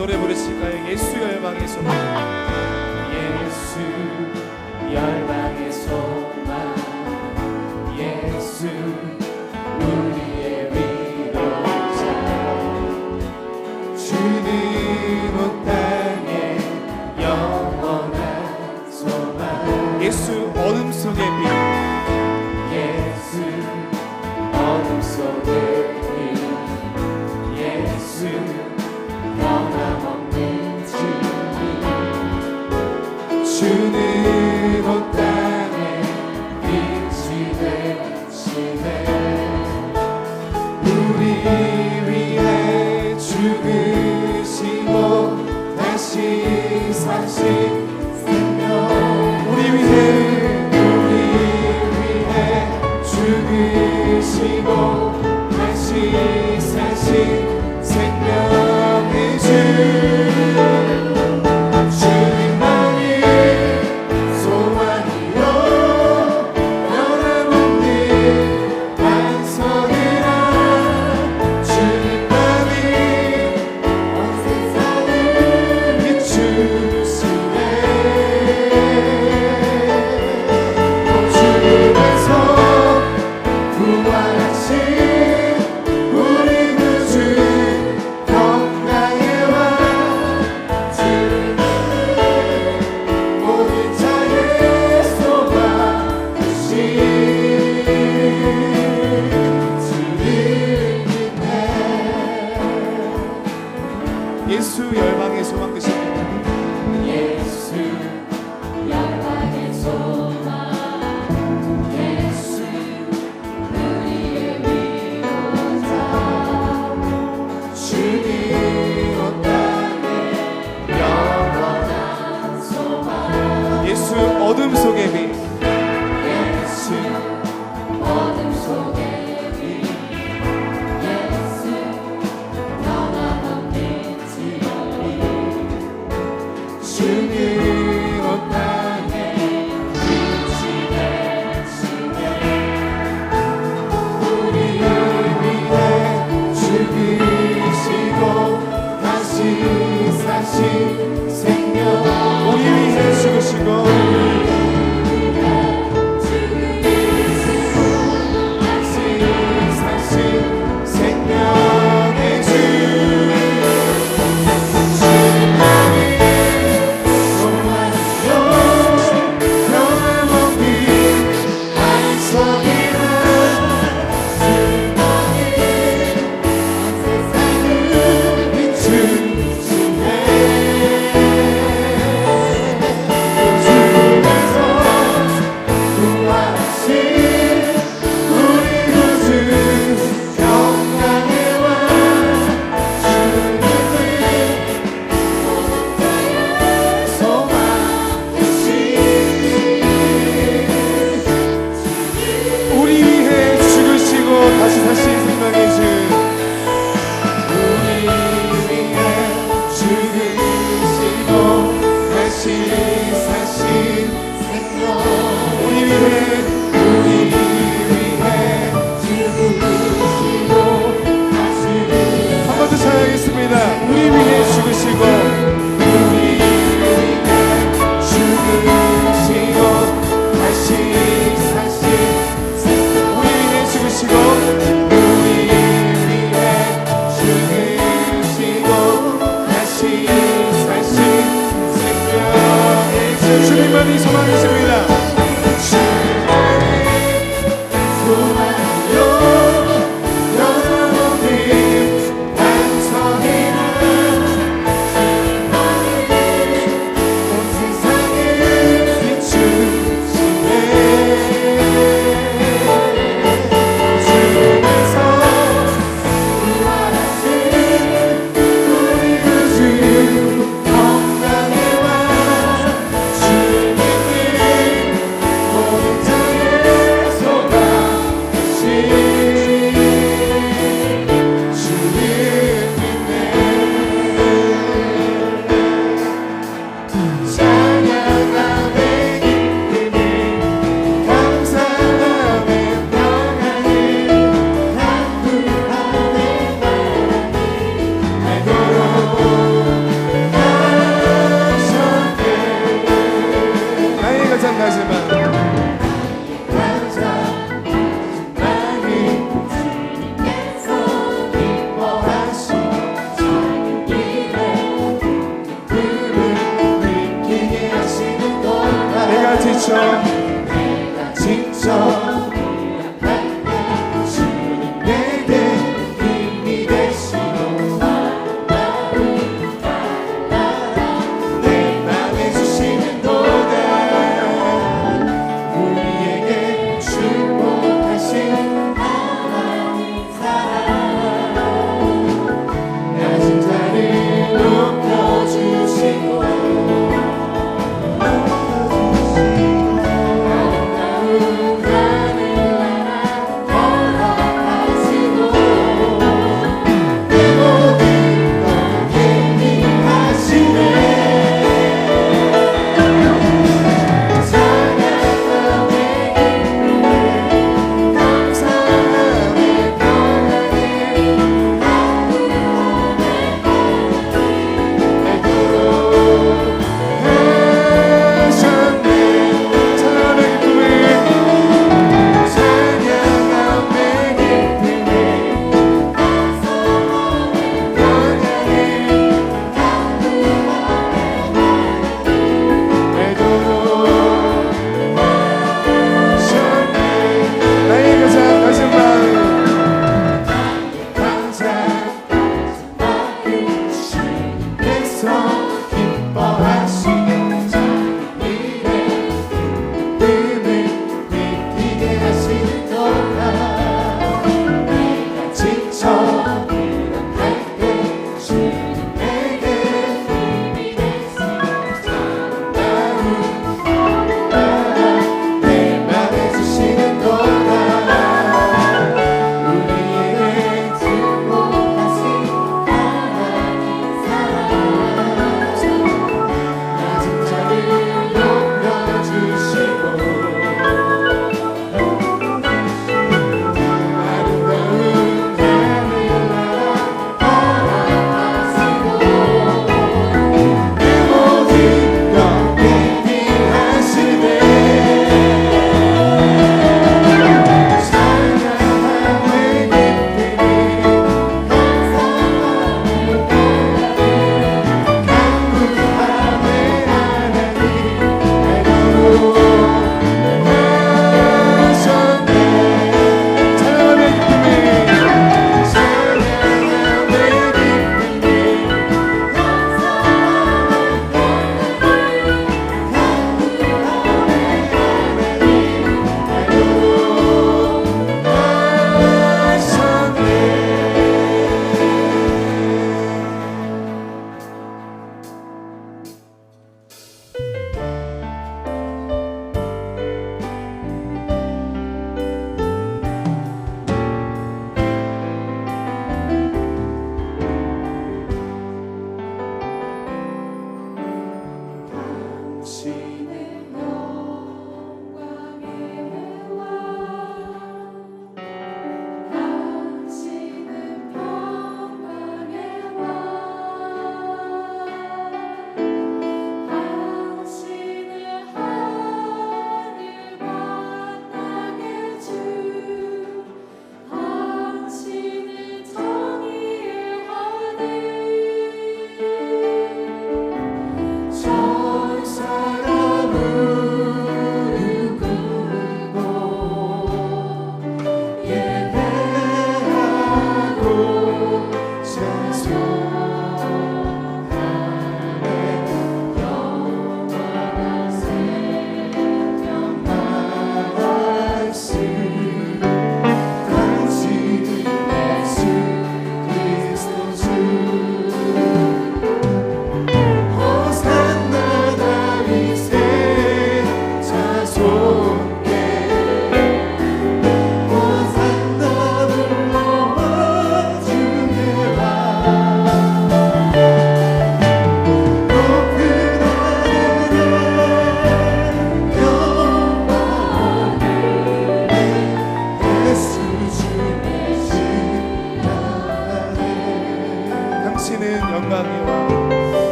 노래 부르실까요? 예수 열방의 소망. 예수 열방의 소망, 예수 우리의 위로자, 주는 온 땅에 영원한 소망. 예수 어둠 속의 빛, 예수 어둠 속의 빛, 예수 변함없는 주는 온 땅에 빛이 되시네. 우리 위해 죽으시고 다시 사신 생명, 우리 위해 죽으시고 다시 사신 생명의 주, 주님만이 소망이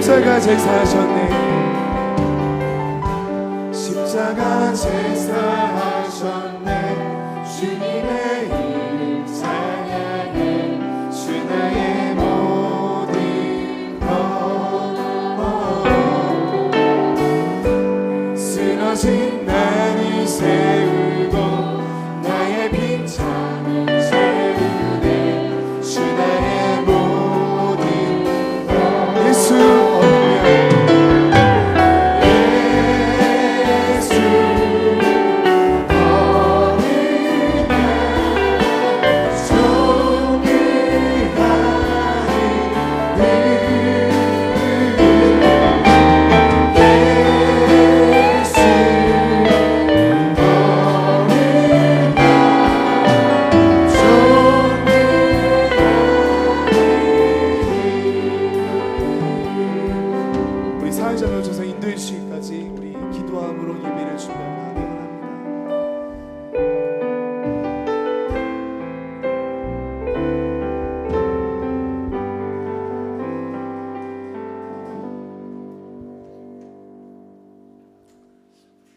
십자가 제사하셨네. 십자가 제사하셨네. 주님의 이름 찬양해. 주 나의 모든 것. 쓰러진 나를 세우고 나의 빈참을 채우네. 주 나의 모든 것. 예수 우리 사회자로 조서 인도해 주시기까지 우리 기도함으로 예배를 준비하기 원합니다.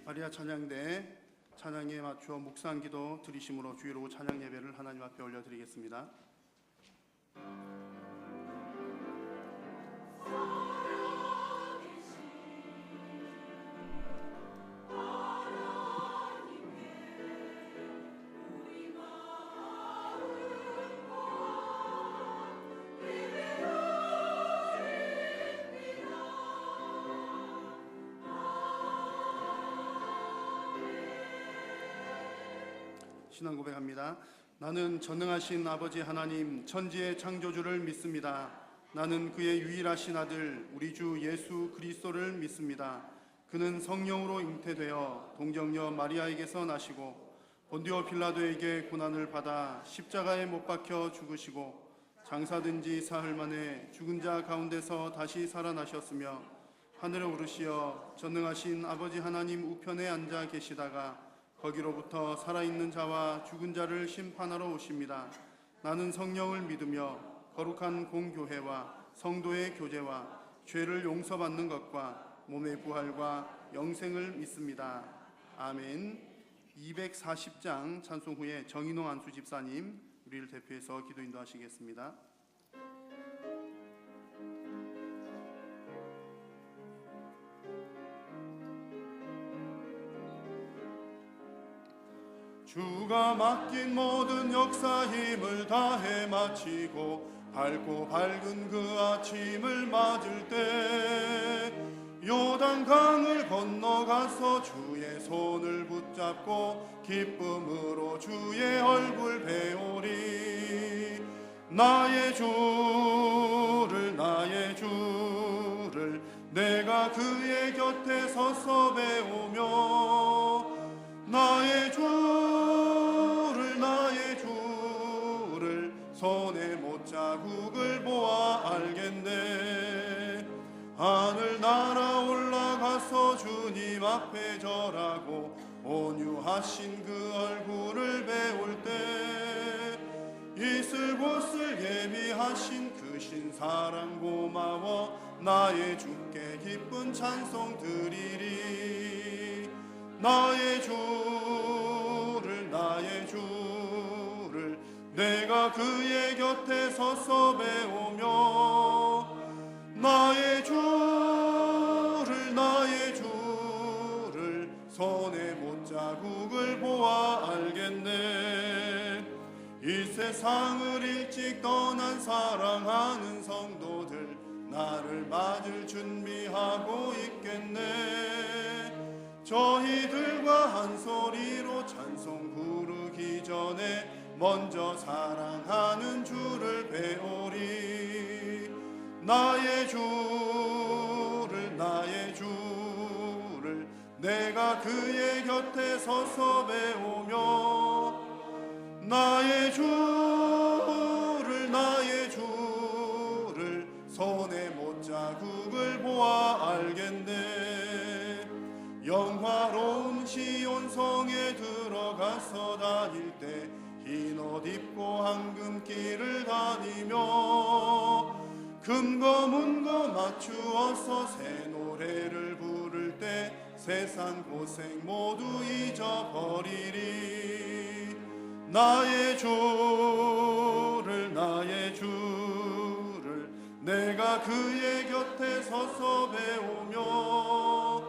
마리아 찬양대 찬양에 맞추어 묵상기도 드리심으로 주의로 찬양 예배를 하나님 앞에 올려드리겠습니다. 신앙 고백합니다. 나는 전능하신 아버지 하나님 천지의 창조주를 믿습니다. 나는 그의 유일하신 아들 우리 주 예수 그리스도를 믿습니다. 그는 성령으로 잉태되어 동정녀 마리아에게서 나시고 본디오 빌라도에게 고난을 받아 십자가에 못 박혀 죽으시고 장사된 지 사흘 만에 죽은 자 가운데서 다시 살아나셨으며 하늘에 오르시어 전능하신 아버지 하나님 우편에 앉아 계시다가 거기로부터 살아있는 자와 죽은 자를 심판하러 오십니다. 나는 성령을 믿으며 거룩한 공교회와 성도의 교제와 죄를 용서받는 것과 몸의 부활과 영생을 믿습니다. 아멘. 240장 찬송 후에 정인홍 안수 집사님 우리를 대표해서 기도 인도하시겠습니다. 주가 맡긴 모든 역사 힘을 다해 마치고 밝고 밝은 그 아침을 맞을 때 요단강을 건너가서 주의 손을 붙잡고 기쁨으로 주의 얼굴 배우리. 나의 주를 내가 그의 곁에 서서 배우며 나의 주를 손에 못자국을 보아 알겠네. 하늘 날아 올라가서 주님 앞에 절하고 온유하신 그 얼굴을 배울 때 있을 곳을 예비하신 그 신사랑 고마워 나의 주께 기쁜 찬송 드리리. 나의 주를 내가 그의 곁에 서서 배우며 나의 주를 손에 못자국을 보아 알겠네. 이 세상을 일찍 떠난 사랑하는 성도들 나를 맞을 준비하고 있겠네. 저희들과 한 소리로 찬송 부르기 전에 먼저 사랑하는 주를 배우리. 나의 주를 내가 그의 곁에 서서 배우며 나의 주를 손에 못자국을 보아 알겠네. 영화로운 시온성에 들어가서 다닐 때 흰 옷 입고 황금길을 다니며 금고 문고 맞추어서 새 노래를 부를 때 세상 고생 모두 잊어버리리. 나의 주를 내가 그의 곁에 서서 배우며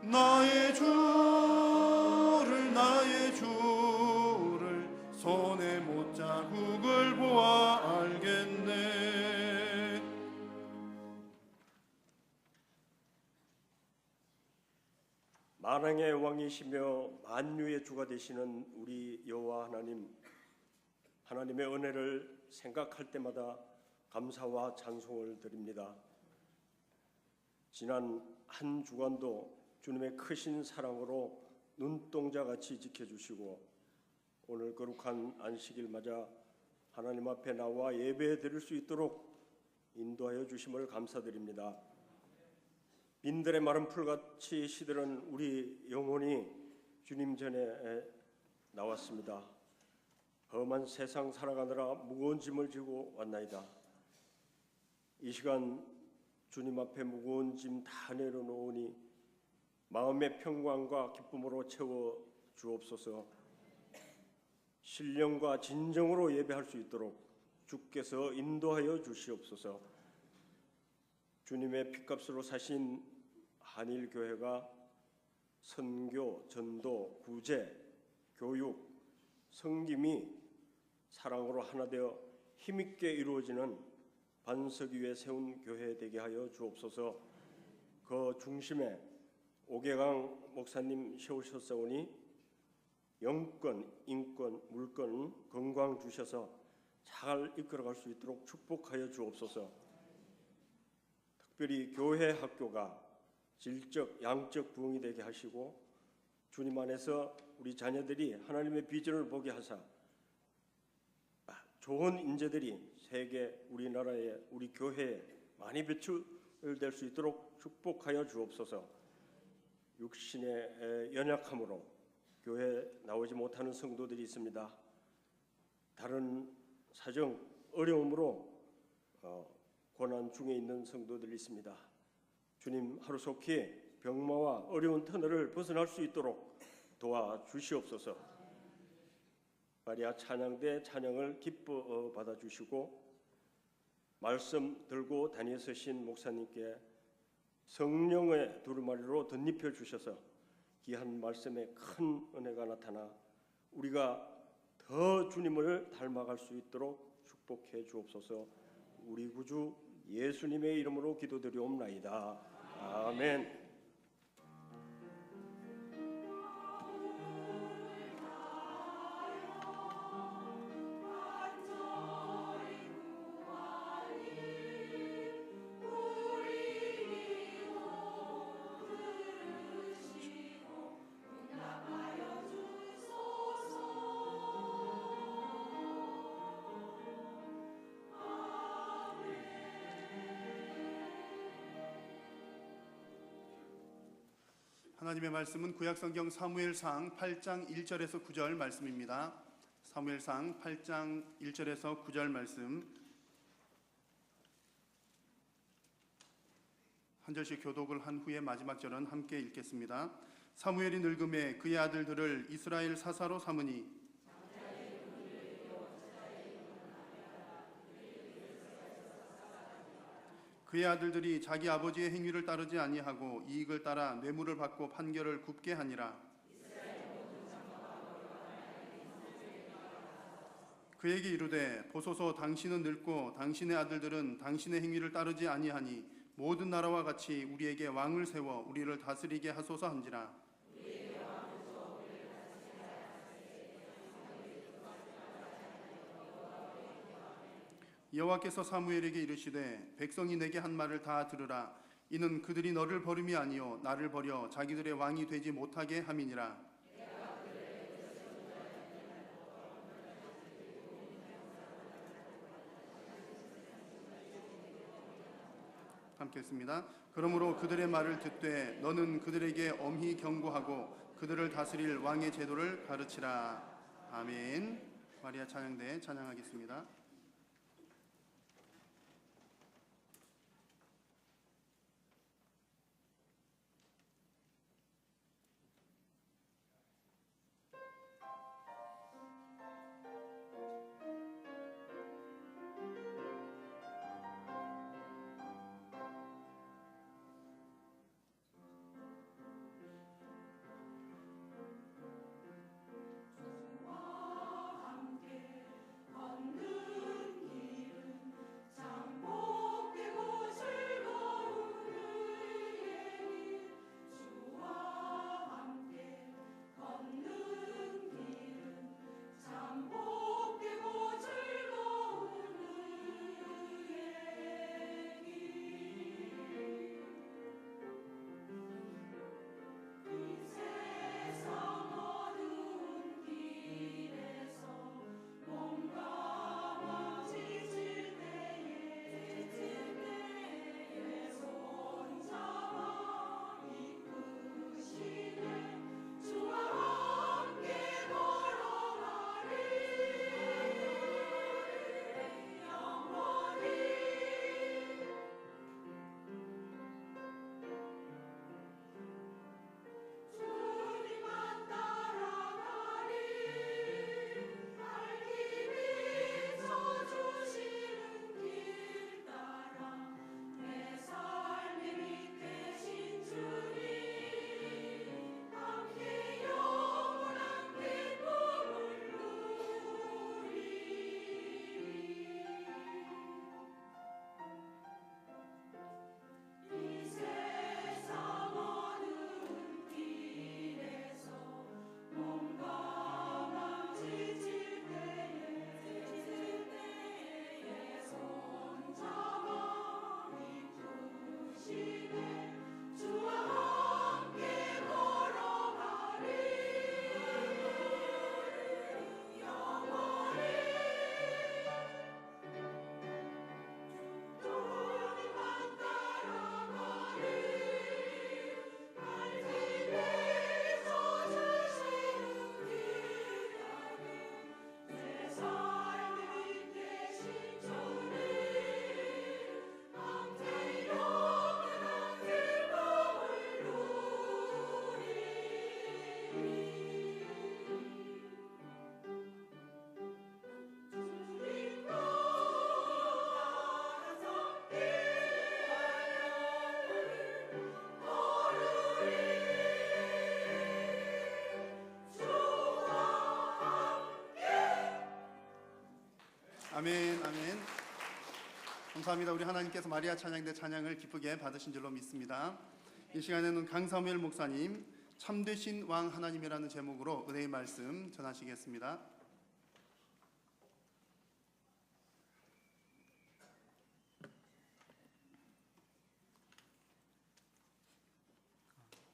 나의 주를 손에 못자국을 보아 알겠네. 만왕의 왕이시며 만유의 주가 되시는 우리 여호와 하나님, 하나님의 은혜를 생각할 때마다 감사와 찬송을 드립니다. 지난 한 주간도 주님의 크신 사랑으로 눈동자같이 지켜주시고 오늘 거룩한 안식일 맞아 하나님 앞에 나와 예배 드릴 수 있도록 인도하여 주심을 감사드립니다. 빈들의 마른 풀같이 시들은 우리 영혼이 주님 전에 나왔습니다. 험한 세상 살아가느라 무거운 짐을 지고 왔나이다. 이 시간 주님 앞에 무거운 짐 다 내려놓으니 마음의 평강과 기쁨으로 채워 주옵소서. 신령과 진정으로 예배할 수 있도록 주께서 인도하여 주시옵소서. 주님의 피값으로 사신 한일교회가 선교, 전도, 구제, 교육, 섬김이 사랑으로 하나 되어 힘있게 이루어지는 반석 위에 세운 교회 되게 하여 주옵소서. 그 중심에 오계강 목사님 세우셨사오니 영권, 인권, 물권, 건강 주셔서 잘 이끌어갈 수 있도록 축복하여 주옵소서. 특별히 교회 학교가 질적, 양적 부흥이 되게 하시고 주님 안에서 우리 자녀들이 하나님의 비전을 보게 하사 좋은 인재들이 세계, 우리나라에, 우리 교회에 많이 배출될 수 있도록 축복하여 주옵소서. 육신의 연약함으로 교회에 나오지 못하는 성도들이 있습니다. 다른 사정, 어려움으로 고난 중에 있는 성도들이 있습니다. 주님 하루속히 병마와 어려운 터널을 벗어날 수 있도록 도와주시옵소서. 마리아 찬양대 찬양을 기뻐 받아주시고 말씀 들고 다니서신 목사님께 성령의 두루마리로 덧입혀 주셔서 귀한 말씀에 큰 은혜가 나타나 우리가 더 주님을 닮아갈 수 있도록 축복해 주옵소서. 우리 구주 예수님의 이름으로 기도드리옵나이다. 아멘. 하나님의 말씀은 구약성경 사무엘상 8장 1절에서 9절 말씀입니다. 사무엘상 8장 1절에서 9절 말씀 한 절씩 교독을 한 후에 마지막 절은 함께 읽겠습니다. 사무엘이 늙음에 그의 아들들을 이스라엘 사사로 삼으니 그의 아들들이 자기 아버지의 행위를 따르지 아니하고 이익을 따라 뇌물을 받고 판결을 굽게 하니라. 그에게 이르되 보소서 당신은 늙고 당신의 아들들은 당신의 행위를 따르지 아니하니 모든 나라와 같이 우리에게 왕을 세워 우리를 다스리게 하소서 한지라. 여호와께서 사무엘에게 이르시되 백성이 내게 한 말을 다 들으라. 이는 그들이 너를 버림이 아니요 나를 버려 자기들의 왕이 되지 못하게 함이니라. 함께 읽습니다. 그러므로 그들의 말을 듣되 너는 그들에게 엄히 경고하고 그들을 다스릴 왕의 제도를 가르치라. 아멘. 마리아 찬양대 찬양하겠습니다. 아멘, 아멘. 감사합니다. 우리 하나님께서 마리아 찬양대 찬양을 기쁘게 받으신 줄로 믿습니다. 이 시간에는 강사무엘 목사님 참되신 왕 하나님이라는 제목으로 은혜의 말씀 전하시겠습니다.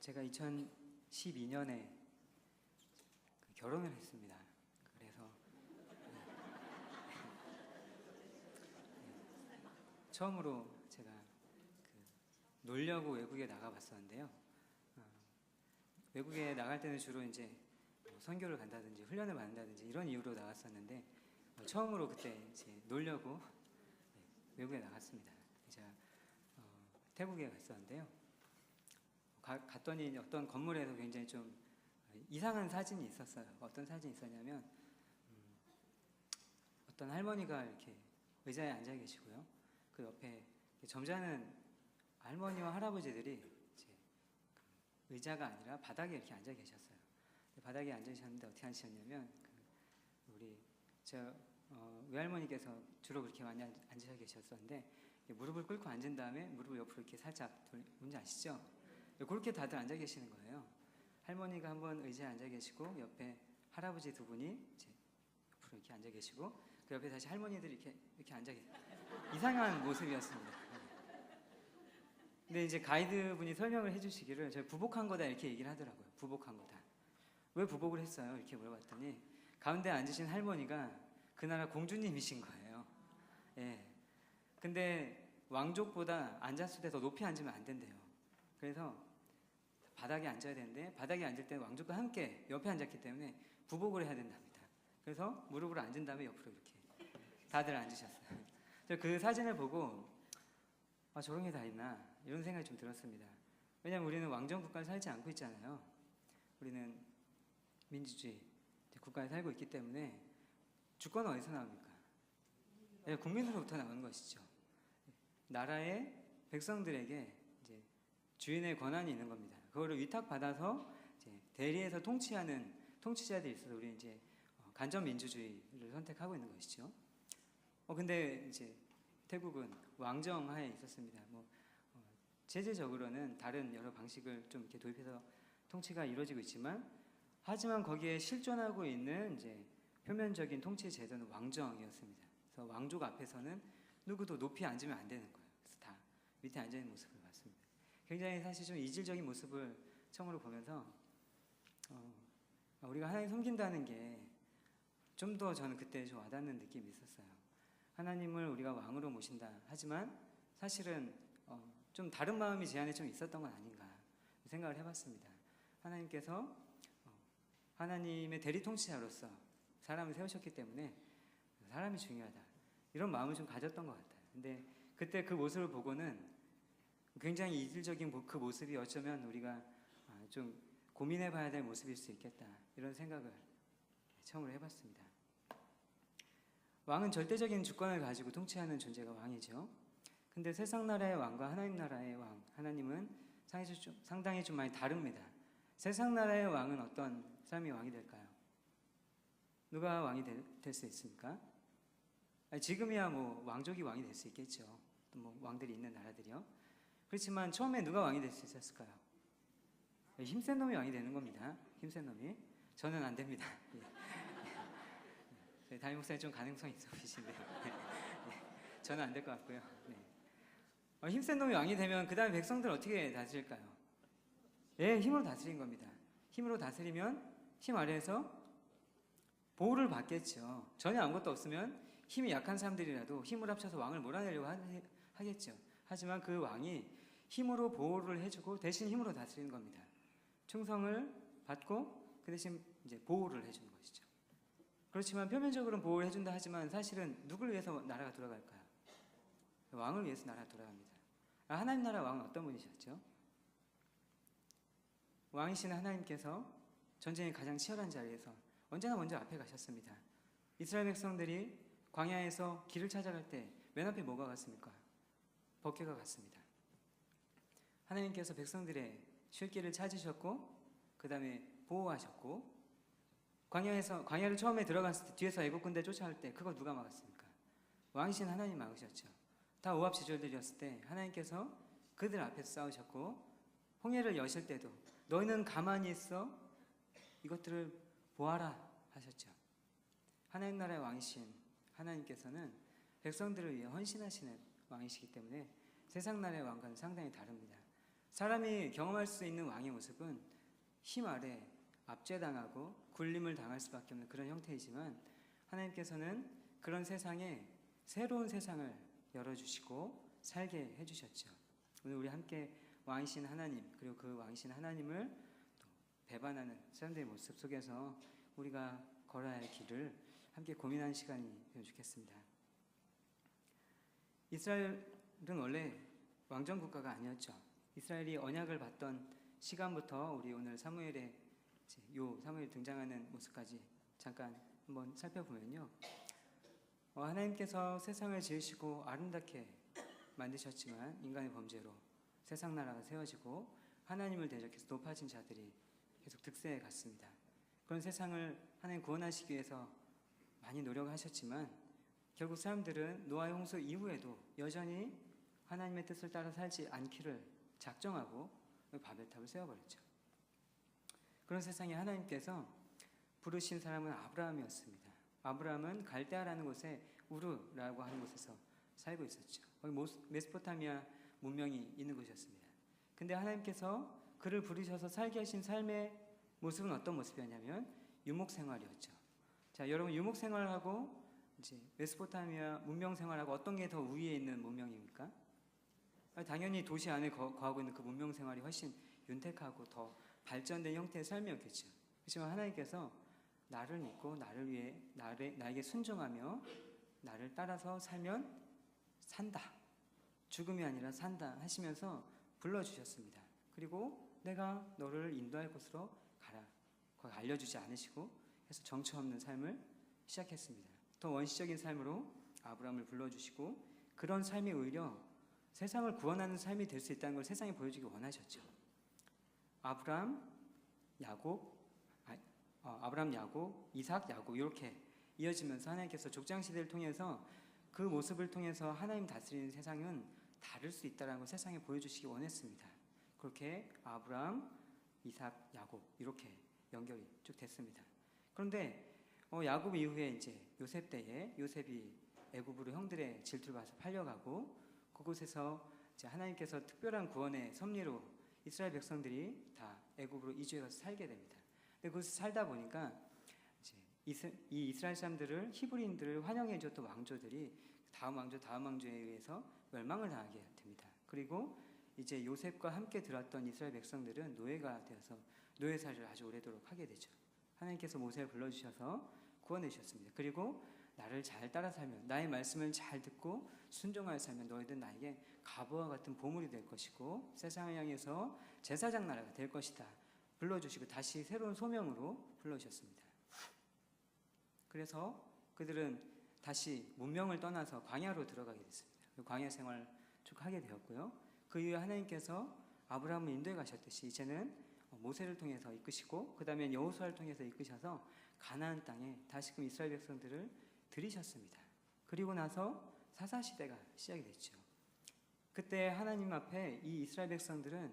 제가 2012년에 결혼을 했습니다. 그래서 처음으로 제가 놀려고 외국에 나가봤었는데요. 외국에 나갈 때는 주로 이제 선교를 간다든지 훈련을 받는다든지 이런 이유로 나갔었는데 처음으로 그때 이제 놀려고 외국에 나갔습니다. 제가 태국에 갔었는데요. 갔더니 어떤 건물에서 굉장히 좀 이상한 사진이 있었어요. 어떤 사진이 있었냐면 어떤 할머니가 이렇게 의자에 앉아 계시고요. 그 옆에 점잖은 할머니와 할아버지들이 이제 그 의자가 아니라 바닥에 이렇게 앉아 계셨어요. 바닥에 앉아 계셨는데 어떻게 하셨냐면 우리 저 외할머니께서 주로 그렇게 많이 앉아 계셨었는데 무릎을 꿇고 앉은 다음에 무릎을 옆으로 이렇게 살짝 뭔지 아시죠? 그렇게 다들 앉아 계시는 거예요. 할머니가 한 번 의자에 앉아 계시고 옆에 할아버지 두 분이 이제 옆으로 이렇게 앉아 계시고 그 옆에 다시 할머니들이 이렇게 앉아 계세요. 이상한 모습이었습니다. 근데 이제 가이드분이 설명을 해주시기를 제가 부복한 거다 이렇게 얘기를 하더라고요. 부복한 거다. 왜 부복을 했어요? 이렇게 물어봤더니 가운데 앉으신 할머니가 그 나라 공주님이신 거예요. 예. 근데 왕족보다 앉았을 때 더 높이 앉으면 안 된대요. 그래서 바닥에 앉아야 되는데 바닥에 앉을 때 왕족과 함께 옆에 앉았기 때문에 부복을 해야 된답니다. 그래서 무릎을 앉은 다음에 옆으로 이렇게 다들 앉으셨어요. 그 사진을 보고 저런 게 다 있나 이런 생각이 좀 들었습니다. 왜냐하면 우리는 왕정 국가를 살지 않고 있잖아요. 우리는 민주주의 국가에 살고 있기 때문에 주권은 어디서 나옵니까? 국민으로부터 나오는 것이죠. 나라의 백성들에게 이제 주인의 권한이 있는 겁니다. 그거를 위탁받아서 이제 대리해서 통치하는 통치자들이 있어서 우리는 이제 간접 민주주의를 선택하고 있는 것이죠. 근데 이제 태국은 왕정하에 있었습니다. 제재적으로는 다른 여러 방식을 좀 이렇게 도입해서 통치가 이루어지고 있지만, 하지만 거기에 실존하고 있는 이제 표면적인 통치 제도는 왕정이었습니다. 그래서 왕족 앞에서는 누구도 높이 앉으면 안 되는 거예요. 그래서 다 밑에 앉아 있는 모습을 봤습니다. 굉장히 사실 좀 이질적인 모습을 처음으로 보면서 우리가 하나님 섬긴다는 게 좀 더 저는 그때 좀 와닿는 느낌이 있었어요. 하나님을 우리가 왕으로 모신다 하지만 사실은 좀 다른 마음이 제 안에 좀 있었던 건 아닌가 생각을 해봤습니다. 하나님께서 하나님의 대리 통치자로서 사람을 세우셨기 때문에 사람이 중요하다 이런 마음을 좀 가졌던 것 같아요. 근데 그때 그 모습을 보고는 굉장히 이질적인 그 모습이 어쩌면 우리가 좀 고민해봐야 될 모습일 수 있겠다 이런 생각을 처음으로 해봤습니다. 왕은 절대적인 주권을 가지고 통치하는 존재가 왕이죠. 근데 세상 나라의 왕과 하나님 나라의 왕, 하나님은 상당히 좀 많이 다릅니다. 세상 나라의 왕은 어떤 사람이 왕이 될까요? 누가 왕이 될 수 있습니까? 지금이야 왕족이 왕이 될 수 있겠죠. 또 왕들이 있는 나라들이요. 그렇지만 처음에 누가 왕이 될 수 있었을까요? 힘센 놈이 왕이 되는 겁니다. 힘센 놈이. 저는 안 됩니다. 담임 목사님 좀 가능성이 있어 보이신데요. 저는 안 될 것 같고요. 힘센 놈이 왕이 되면 그 다음에 백성들 어떻게 다스릴까요? 힘으로 다스린 겁니다. 힘으로 다스리면 힘 아래에서 보호를 받겠죠. 전혀 아무것도 없으면 힘이 약한 사람들이라도 힘을 합쳐서 왕을 몰아내려고 하겠죠. 하지만 그 왕이 힘으로 보호를 해주고 대신 힘으로 다스리는 겁니다. 충성을 받고 그 대신 이제 보호를 해주는 것이죠. 그렇지만 표면적으로는 보호를 해준다 하지만 사실은 누구를 위해서 나라가 돌아갈까요? 왕을 위해서 나라가 돌아갑니다. 하나님 나라 왕은 어떤 분이셨죠? 왕이신 하나님께서 전쟁의 가장 치열한 자리에서 언제나 먼저 앞에 가셨습니다. 이스라엘 백성들이 광야에서 길을 찾아갈 때 맨 앞에 뭐가 갔습니까? 법궤가 갔습니다. 하나님께서 백성들의 쉴 길을 찾으셨고 그 다음에 보호하셨고 광야를 처음에 들어갔을 때 뒤에서 애국 군대 쫓아올 때 그거 누가 막았습니까? 왕이신 하나님 막으셨죠. 다 모압 지졸들이었을 때 하나님께서 그들 앞에서 싸우셨고, 홍해를 여실 때도 너희는 가만히 있어 이것들을 보아라 하셨죠. 하나님 나라의 왕이신 하나님께서는 백성들을 위해 헌신하시는 왕이시기 때문에 세상 나라의 왕과는 상당히 다릅니다. 사람이 경험할 수 있는 왕의 모습은 힘 아래 압제당하고 굴림을 당할 수밖에 없는 그런 형태이지만, 하나님께서는 그런 세상에 새로운 세상을 열어주시고 살게 해주셨죠. 오늘 우리 함께 왕이신 하나님, 그리고 그 왕이신 하나님을 또 배반하는 사람들의 모습 속에서 우리가 걸어야 할 길을 함께 고민하는 시간이 되면 좋겠습니다. 이스라엘은 원래 왕정 국가가 아니었죠. 이스라엘이 언약을 받던 시간부터 우리 오늘 사무엘이 등장하는 모습까지 잠깐 한번 살펴보면요, 하나님께서 세상을 지으시고 아름답게 만드셨지만 인간의 범죄로 세상 나라가 세워지고 하나님을 대적해서 높아진 자들이 계속 득세해 갔습니다. 그런 세상을 하나님 구원하시기 위해서 많이 노력하셨지만 결국 사람들은 노아의 홍수 이후에도 여전히 하나님의 뜻을 따라 살지 않기를 작정하고 바벨탑을 세워버렸죠. 그런 세상에 하나님께서 부르신 사람은 아브라함이었습니다. 아브라함은 갈대아라는 곳에 우르라고 하는 곳에서 살고 있었죠. 거기 메소포타미아 문명이 있는 곳이었습니다. 근데 하나님께서 그를 부르셔서 살게 하신 삶의 모습은 어떤 모습이었냐면 유목 생활이었죠. 자, 여러분, 유목 생활하고 이제 메소포타미아 문명 생활하고 어떤 게 더 우위에 있는 문명입니까? 당연히 도시 안에 거하고 있는 그 문명 생활이 훨씬 윤택하고 더 발전된 형태의 삶이었겠죠. 그렇지만 하나님께서 나를 믿고 나를 위해 나에게 순종하며 나를 따라서 살면 산다, 죽음이 아니라 산다 하시면서 불러주셨습니다. 그리고 내가 너를 인도할 곳으로 가라, 거기 알려주지 않으시고 해서 정처 없는 삶을 시작했습니다. 더 원시적인 삶으로 아브라함을 불러주시고 그런 삶이 오히려 세상을 구원하는 삶이 될 수 있다는 걸 세상에 보여주기 원하셨죠. 아브라함, 야곱, 이삭, 야곱 이렇게 이어지면서 하나님께서 족장시대를 통해서 그 모습을 통해서 하나님 다스리는 세상은 다를 수 있다는 걸 세상에 보여주시기 원했습니다. 그렇게 아브라함, 이삭, 야곱 이렇게 연결이 쭉 됐습니다. 그런데 야곱 이후에 이제 요셉 때에 요셉이 애굽으로 형들의 질투를 받아서 팔려가고 그곳에서 이제 하나님께서 특별한 구원의 섭리로 이스라엘 백성들이 다 애굽으로 이주해 가서 살게 됩니다. 근데 그곳에 살다 보니까 이제 이 이스라엘 사람들을 히브리인들을 환영해 줬던 왕조들이 다음 왕조에 의해서 멸망을 당하게 됩니다. 그리고 이제 요셉과 함께 들었던 이스라엘 백성들은 노예가 되어서 노예살이를 아주 오래도록 하게 되죠. 하나님께서 모세를 불러주셔서 구원해 주셨습니다. 그리고 나를 잘 따라 살면, 나의 말씀을 잘 듣고 순종하여 살면 너희들 나에게 가보와 같은 보물이 될 것이고 세상을 향해서 제사장 나라가 될 것이다 불러주시고 다시 새로운 소명으로 불러주셨습니다. 그래서 그들은 다시 문명을 떠나서 광야로 들어가게 됐습니다. 광야 생활 쭉 하게 되었고요. 그 이후에 하나님께서 아브라함을 인도해 가셨듯이 이제는 모세를 통해서 이끄시고 그 다음에 여호수아를 통해서 이끄셔서 가나안 땅에 다시금 이스라엘 백성들을 들이셨습니다. 그리고 나서 사사시대가 시작이 됐죠. 그때 하나님 앞에 이 이스라엘 백성들은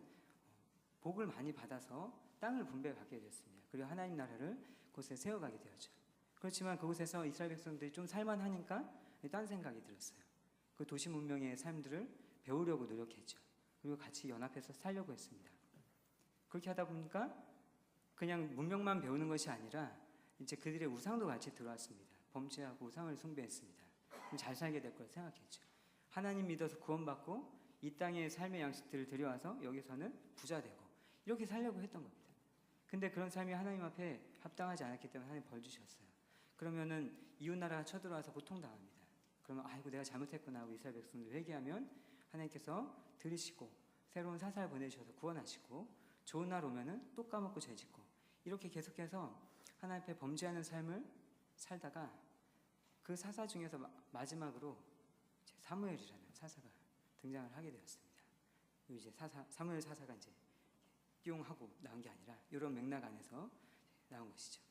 복을 많이 받아서 땅을 분배받게 되었습니다. 그리고 하나님 나라를 그곳에 세워가게 되었죠. 그렇지만 그곳에서 이스라엘 백성들이 좀 살만하니까 딴 생각이 들었어요. 그 도시 문명의 삶들을 배우려고 노력했죠. 그리고 같이 연합해서 살려고 했습니다. 그렇게 하다 보니까 그냥 문명만 배우는 것이 아니라 이제 그들의 우상도 같이 들어왔습니다. 범죄하고 우상을 숭배했습니다. 그럼 잘 살게 될 거라 생각했죠. 하나님 믿어서 구원받고 이 땅의 삶의 양식들을 들여와서 여기서는 부자 되고 이렇게 살려고 했던 겁니다. 근데 그런 삶이 하나님 앞에 합당하지 않았기 때문에 하나님 벌 주셨어요. 그러면은 이웃 나라가 쳐들어와서 고통당합니다. 그러면 아이고 내가 잘못했구나 하고 이스라엘 백성들 회개하면 하나님께서 들으시고 새로운 사사를 보내주셔서 구원하시고 좋은 날 오면은 또 까먹고 죄짓고 이렇게 계속해서 하나님 앞에 범죄하는 삶을 살다가 그 사사 중에서 마지막으로 사무엘이라는 사사가 등장을 하게 되었습니다. 이제 사무엘 사사가 이제 띠용하고 나온 게 아니라 이런 맥락 안에서 나온 것이죠.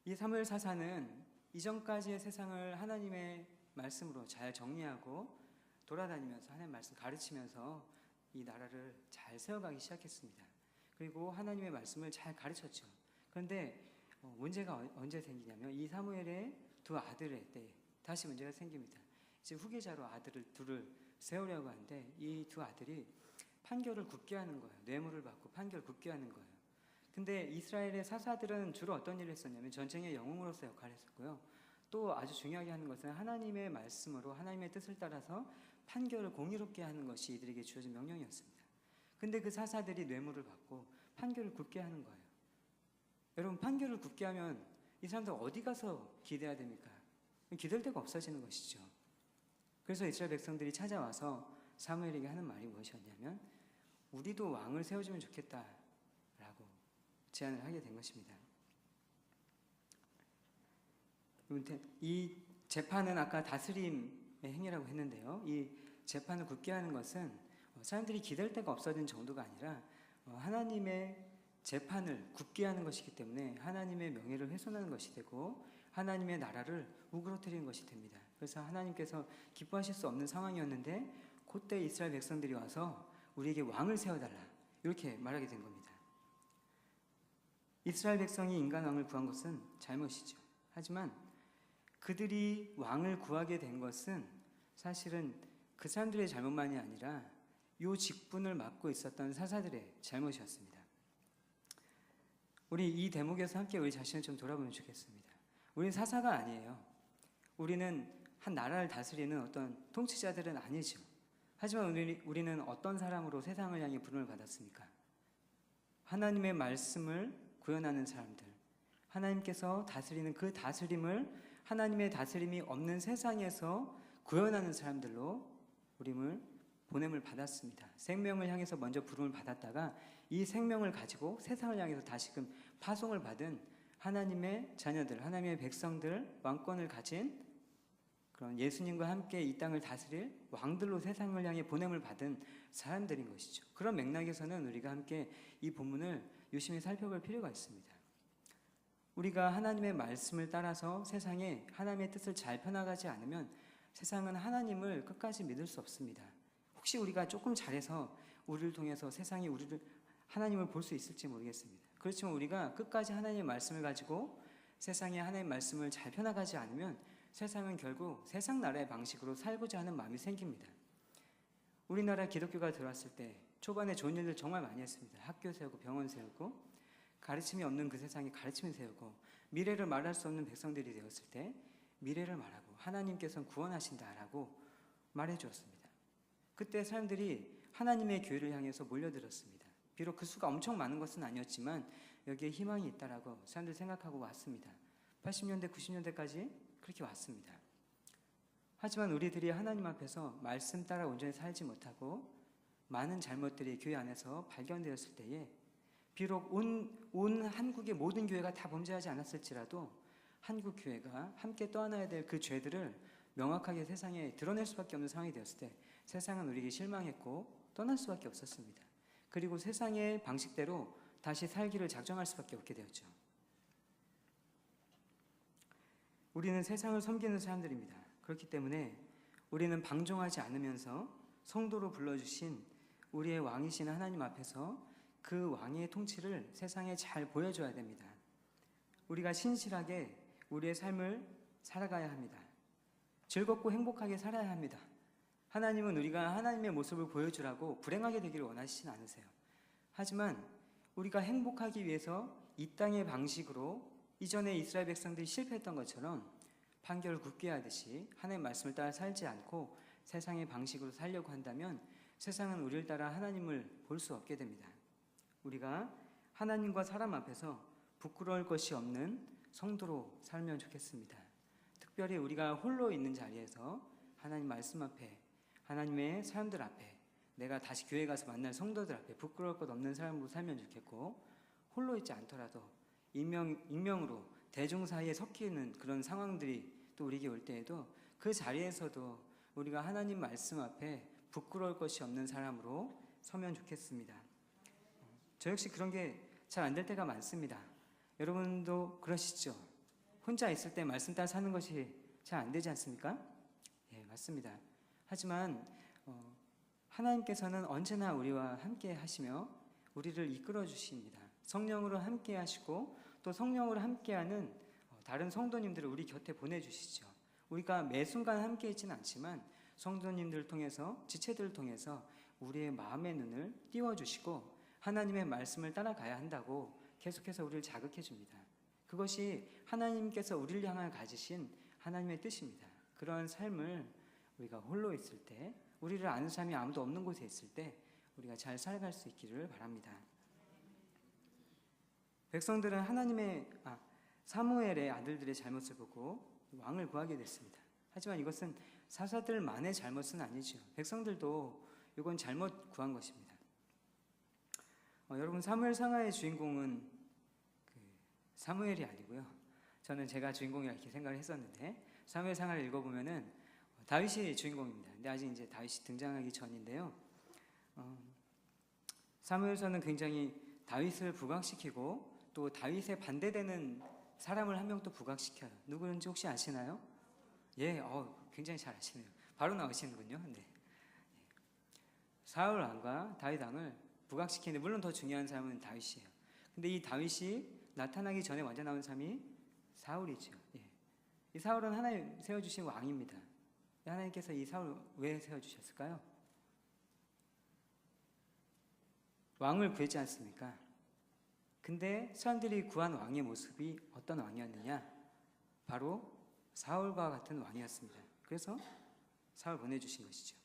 이 사무엘 사사는 이전까지의 세상을 하나님의 말씀으로 잘 정리하고 돌아다니면서 하나님 말씀 가르치면서 이 나라를 잘 세워가기 시작했습니다. 그리고 하나님의 말씀을 잘 가르쳤죠. 그런데 문제가 언제 생기냐면 이 사무엘의 두 아들의 때 다시 문제가 생깁니다. 이제 후계자로 아들을 둘을 세우려고 하는데 이 두 아들이 판결을 굳게 하는 거예요. 뇌물을 받고 판결을 굳게 하는 거예요. 근데 이스라엘의 사사들은 주로 어떤 일을 했었냐면 전쟁의 영웅으로서 역할을 했었고요. 또 아주 중요하게 하는 것은 하나님의 말씀으로 하나님의 뜻을 따라서 판결을 공의롭게 하는 것이 이들에게 주어진 명령이었습니다. 근데 그 사사들이 뇌물을 받고 판결을 굳게 하는 거예요. 여러분, 판결을 굳게 하면 이 사람들 어디 가서 기대야 됩니까? 기댈 데가 없어지는 것이죠. 그래서 이스라엘 백성들이 찾아와서 사무엘에게 하는 말이 무엇이었냐면 우리도 왕을 세워주면 좋겠다라고 제안을 하게 된 것입니다. 이 재판은 아까 다스림의 행위라고 했는데요. 이 재판을 굳게 하는 것은 사람들이 기댈 데가 없어진 정도가 아니라 하나님의 재판을 굳게 하는 것이기 때문에 하나님의 명예를 훼손하는 것이 되고 하나님의 나라를 우그러뜨리는 것이 됩니다. 그래서 하나님께서 기뻐하실 수 없는 상황이었는데 그때 이스라엘 백성들이 와서 우리에게 왕을 세워달라 이렇게 말하게 된 겁니다. 이스라엘 백성이 인간 왕을 구한 것은 잘못이죠. 하지만 그들이 왕을 구하게 된 것은 사실은 그 사람들의 잘못만이 아니라 이 직분을 맡고 있었던 사사들의 잘못이었습니다. 우리 이 대목에서 함께 우리 자신을 좀 돌아보면 좋겠습니다. 우리는 사사가 아니에요. 우리는 한 나라를 다스리는 어떤 통치자들은 아니죠. 하지만 우리는 어떤 사람으로 세상을 향해 부름을 받았습니까? 하나님의 말씀을 구현하는 사람들, 하나님께서 다스리는 그 다스림을 하나님의 다스림이 없는 세상에서 구현하는 사람들로 우림을 보냄을 받았습니다. 생명을 향해서 먼저 부름을 받았다가 이 생명을 가지고 세상을 향해서 다시금 파송을 받은 하나님의 자녀들, 하나님의 백성들, 왕권을 가진 그런 예수님과 함께 이 땅을 다스릴 왕들로 세상을 향해 보냄을 받은 사람들인 것이죠. 그런 맥락에서는 우리가 함께 이 본문을 유심히 살펴볼 필요가 있습니다. 우리가 하나님의 말씀을 따라서 세상에 하나님의 뜻을 잘 펴나가지 않으면 세상은 하나님을 끝까지 믿을 수 없습니다. 혹시 우리가 조금 잘해서 우리를 통해서 세상이 하나님을 볼 수 있을지 모르겠습니다. 그렇지만 우리가 끝까지 하나님의 말씀을 가지고 세상에 하나님의 말씀을 잘 펴나가지 않으면 세상은 결국 세상 나라의 방식으로 살고자 하는 마음이 생깁니다. 우리나라 기독교가 들어왔을 때 초반에 좋은 일들 정말 많이 했습니다. 학교 세우고 병원 세우고 가르침이 없는 그 세상에 가르침을 세우고 미래를 말할 수 없는 백성들이 되었을 때 미래를 말하고 하나님께서는 구원하신다라고 말해 주었습니다. 그때 사람들이 하나님의 교회를 향해서 몰려들었습니다. 비록 그 수가 엄청 많은 것은 아니었지만 여기에 희망이 있다라고 사람들이 생각하고 왔습니다. 80년대, 90년대까지 그렇게 왔습니다. 하지만 우리들이 하나님 앞에서 말씀 따라 온전히 살지 못하고 많은 잘못들이 교회 안에서 발견되었을 때에 비록 온 한국의 모든 교회가 다 범죄하지 않았을지라도 한국 교회가 함께 떠안아야 될 그 죄들을 명확하게 세상에 드러낼 수밖에 없는 상황이 되었을 때 세상은 우리에게 실망했고 떠날 수밖에 없었습니다. 그리고 세상의 방식대로 다시 살기를 작정할 수밖에 없게 되었죠. 우리는 세상을 섬기는 사람들입니다. 그렇기 때문에 우리는 방종하지 않으면서 성도로 불러주신 우리의 왕이신 하나님 앞에서 그 왕의 통치를 세상에 잘 보여줘야 됩니다. 우리가 신실하게 우리의 삶을 살아가야 합니다. 즐겁고 행복하게 살아야 합니다. 하나님은 우리가 하나님의 모습을 보여주라고 불행하게 되기를 원하시진 않으세요. 하지만 우리가 행복하기 위해서 이 땅의 방식으로 이전에 이스라엘 백성들이 실패했던 것처럼 판결을 굳게 하듯이 하나님의 말씀을 따라 살지 않고 세상의 방식으로 살려고 한다면 세상은 우리를 따라 하나님을 볼 수 없게 됩니다. 우리가 하나님과 사람 앞에서 부끄러울 것이 없는 성도로 살면 좋겠습니다. 특별히 우리가 홀로 있는 자리에서 하나님 말씀 앞에 하나님의 사람들 앞에 내가 다시 교회 가서 만날 성도들 앞에 부끄러울 것 없는 사람으로 살면 좋겠고 홀로 있지 않더라도 익명으로 대중 사이에 섞이는 그런 상황들이 또 우리에게 올 때에도 그 자리에서도 우리가 하나님 말씀 앞에 부끄러울 것이 없는 사람으로 서면 좋겠습니다. 저 역시 그런 게 잘 안 될 때가 많습니다. 여러분도 그러시죠? 혼자 있을 때 말씀 따라 사는 것이 잘 안 되지 않습니까? 맞습니다. 하지만 하나님께서는 언제나 우리와 함께 하시며 우리를 이끌어 주십니다. 성령으로 함께 하시고 또 성령으로 함께하는 다른 성도님들을 우리 곁에 보내주시죠. 우리가 매 순간 함께 있지는 않지만 성도님들을 통해서 지체들을 통해서 우리의 마음의 눈을 띄워주시고 하나님의 말씀을 따라가야 한다고 계속해서 우리를 자극해 줍니다. 그것이 하나님께서 우리를 향하여 가지신 하나님의 뜻입니다. 그런 삶을 우리가 홀로 있을 때, 우리를 아는 사람이 아무도 없는 곳에 있을 때 우리가 잘 살아갈 수 있기를 바랍니다. 백성들은 사무엘의 아들들의 잘못을 보고 왕을 구하게 됐습니다. 하지만 이것은 사사들만의 잘못은 아니죠. 백성들도 이건 잘못 구한 것입니다. 여러분, 사무엘 상하의 주인공은 사무엘이 아니고요. 저는 제가 주인공이라 이렇게 생각을 했었는데 사무엘 상하를 읽어보면은 다윗이 주인공입니다. 근데 아직 이제 다윗이 등장하기 전인데요. 사무엘서는 굉장히 다윗을 부각시키고 또 다윗에 반대되는 사람을 한 명 또 부각시켜요. 누구인지 혹시 아시나요? 예, 굉장히 잘 아시네요. 바로 나오시는군요. 네. 사울 왕과 다윗 왕을 부각시키는데 물론 더 중요한 사람은 다윗이에요. 근데 이 다윗이 나타나기 전에 먼저 나온 사람이 사울이죠. 예. 이 사울은 하나님 세워주신 왕입니다. 하나님께서 이 사울 왜 세워주셨을까요? 왕을 구했지 않습니까? 근데 사람들이 구한 왕의 모습이 어떤 왕이었느냐? 바로 사울과 같은 왕이었습니다. 그래서 사울 보내주신 것이죠.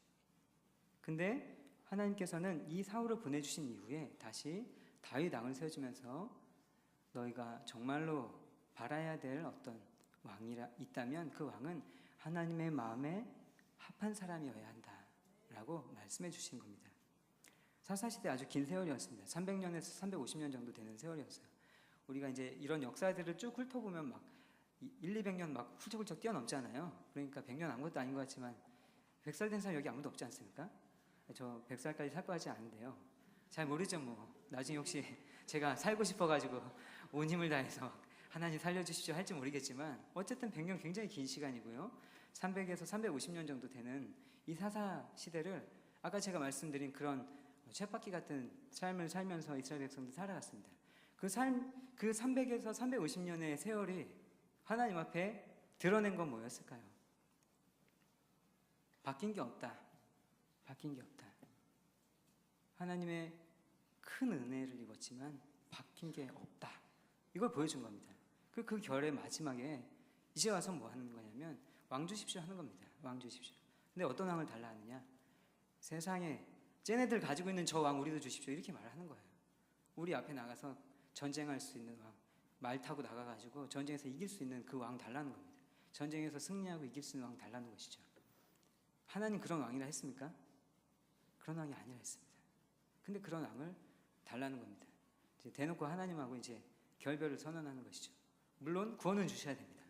근데 하나님께서는 이 사울을 보내주신 이후에 다시 다윗 왕을 세워주면서 너희가 정말로 바라야 될 어떤 왕이 있다면 그 왕은 하나님의 마음에 합한 사람이어야 한다라고 말씀해 주신 겁니다. 사사시대 아주 긴 세월이었습니다. 300년에서 350년 정도 되는 세월이었어요. 우리가 이제 이런 역사들을 쭉 훑어보면 막 200년 막 훌쩍훌쩍 뛰어넘잖아요. 그러니까 100년 아무것도 아닌 것 같지만 100살 된 사람 여기 아무도 없지 않습니까? 저 100살까지 살 것 같지 않은데요. 잘 모르죠 뭐. 나중에 혹시 제가 살고 싶어가지고 온 힘을 다해서 하나님 살려주십시오 할지 모르겠지만 어쨌든 100년 굉장히 긴 시간이고요. 300에서 350년 정도 되는 이 사사 시대를 아까 제가 말씀드린 그런 쳇바퀴 같은 삶을 살면서 이스라엘 백성들 살아갔습니다. 그 300에서 350년의 세월이 하나님 앞에 드러낸 건 뭐였을까요? 바뀐 게 없다. 바뀐 게 없다. 하나님의 큰 은혜를 입었지만 바뀐 게 없다. 이걸 보여준 겁니다. 그 결의 마지막에 이제 와서 뭐 하는 거냐면 왕 주십시오 하는 겁니다. 왕 주십시오. 근데 어떤 왕을 달라 하느냐? 세상에 쟤네들 가지고 있는 저 왕 우리도 주십시오 이렇게 말하는 거예요. 우리 앞에 나가서 전쟁할 수 있는 왕, 말 타고 나가가지고 전쟁에서 이길 수 있는 그 왕 달라는 겁니다. 전쟁에서 승리하고 이길 수 있는 왕 달라는 것이죠. 하나님 그런 왕이라 했습니까? 그런 왕이 아니라 했습니다. 근데 그런 왕을 달라는 겁니다. 이제 대놓고 하나님하고 이제 결별을 선언하는 것이죠. 물론 구원은 주셔야 됩니다.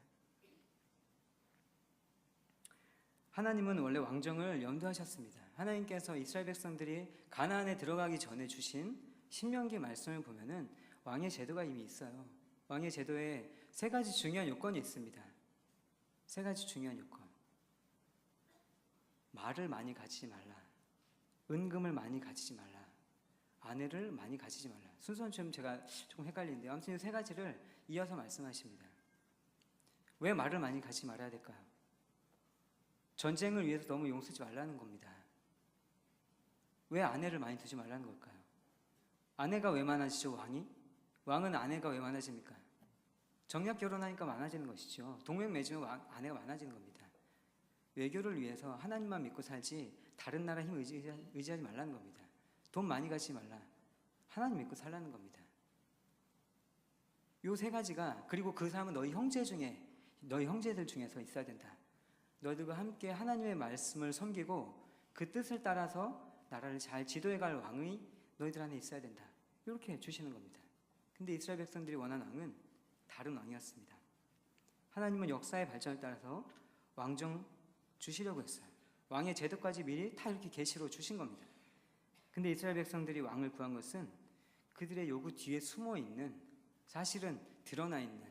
하나님은 원래 왕정을 염두하셨습니다. 하나님께서 이스라엘 백성들이 가나안에 들어가기 전에 주신 신명기 말씀을 보면은 왕의 제도가 이미 있어요. 왕의 제도에 세 가지 중요한 요건이 있습니다. 세 가지 중요한 요건. 말을 많이 가지지 말라. 은금을 많이 가지지 말라. 아내를 많이 가지지 말라. 순서는 좀 제가 조금 헷갈리는데요. 아무튼 이 세 가지를 이어서 말씀하십니다. 왜 말을 많이 가지지 말아야 될까요? 전쟁을 위해서 너무 용 쓰지 말라는 겁니다. 왜 아내를 많이 두지 말라는 걸까요? 아내가 왜 많아지죠, 왕이? 왕은 아내가 왜 많아집니까? 정략 결혼하니까 많아지는 것이죠. 동맹 맺으면 아내가 많아지는 겁니다. 외교를 위해서 하나님만 믿고 살지 다른 나라 힘 의지하지 말라는 겁니다. 돈 많이 가지지 말라. 하나님 믿고 살라는 겁니다. 요 세 가지가, 그리고 그 사람은 너희 형제들 중에서 있어야 된다. 너희들과 함께 하나님의 말씀을 섬기고 그 뜻을 따라서 나라를 잘 지도해갈 왕이 너희들 안에 있어야 된다. 이렇게 주시는 겁니다. 근데 이스라엘 백성들이 원한 왕은 다른 왕이었습니다. 하나님은 역사의 발전을 따라서 왕정 주시려고 했어요. 왕의 제도까지 미리 다 이렇게 계시로 주신 겁니다. 근데 이스라엘 백성들이 왕을 구한 것은 그들의 요구 뒤에 숨어 있는, 사실은 드러나 있는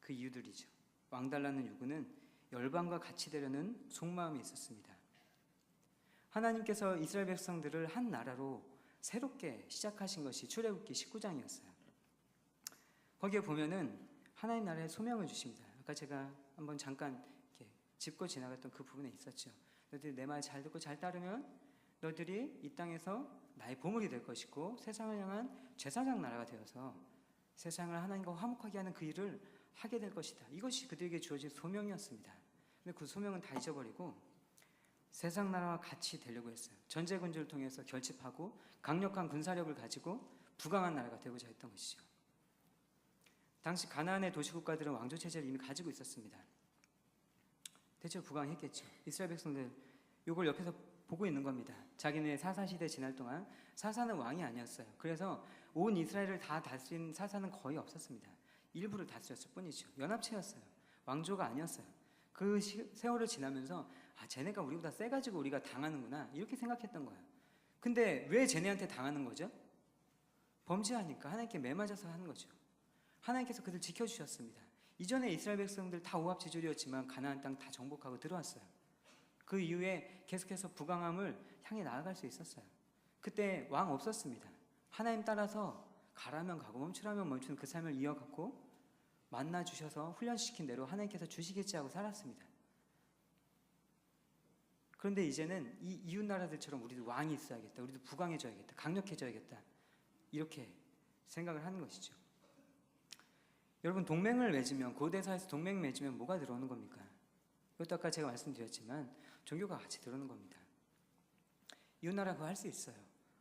그 이유들이죠. 왕 달라는 요구는 열방과 같이 되려는 속마음이 있었습니다. 하나님께서 이스라엘 백성들을 한 나라로 새롭게 시작하신 것이 출애굽기 19장이었어요. 거기에 보면은 하나님 나라의 소명을 주십니다. 아까 제가 한번 잠깐 이렇게 짚고 지나갔던 그 부분에 있었죠. 너희들이 내 말 잘 듣고 잘 따르면 너희들이 이 땅에서 나의 보물이 될 것이고 세상을 향한 제사장 나라가 되어서 세상을 하나님과 화목하게 하는 그 일을 하게 될 것이다. 이것이 그들에게 주어진 소명이었습니다. 근데 그 소명은 다 잊어버리고 세상 나라와 같이 되려고 했어요. 전제 군주를 통해서 결집하고 강력한 군사력을 가지고 부강한 나라가 되고자 했던 것이죠. 당시 가나안의 도시국가들은 왕조 체제를 이미 가지고 있었습니다. 대체로 부강했겠죠. 이스라엘 백성들 이걸 옆에서 보고 있는 겁니다. 자기네 사사시대 지날 동안 사사는 왕이 아니었어요. 그래서 온 이스라엘을 다 다스린 사사는 거의 없었습니다. 일부를 다스렸을 뿐이죠. 연합체였어요. 왕조가 아니었어요. 그 세월을 지나면서 쟤네가 우리보다 세가지고 우리가 당하는구나 이렇게 생각했던 거예요. 근데 왜 쟤네한테 당하는 거죠? 범죄하니까 하나님께 매맞아서 하는 거죠. 하나님께서 그들 지켜주셨습니다. 이전에 이스라엘 백성들 다 오합지졸이었지만 가나안 땅 다 정복하고 들어왔어요. 그 이후에 계속해서 부강함을 향해 나아갈 수 있었어요. 그때 왕 없었습니다. 하나님 따라서 가라면 가고 멈추라면 멈추는 그 삶을 이어갔고 만나 주셔서 훈련시킨 대로 하나님께서 주시겠지 하고 살았습니다. 그런데 이제는 이 이웃 나라들처럼 우리도 왕이 있어야겠다. 우리도 부강해져야겠다. 강력해져야겠다. 이렇게 생각을 하는 것이죠. 여러분 동맹을 맺으면 고대사에서 동맹 맺으면 뭐가 들어오는 겁니까? 이것도 아까 제가 말씀드렸지만 종교가 같이 들어오는 겁니다. 이웃 나라 그거 할 수 있어요.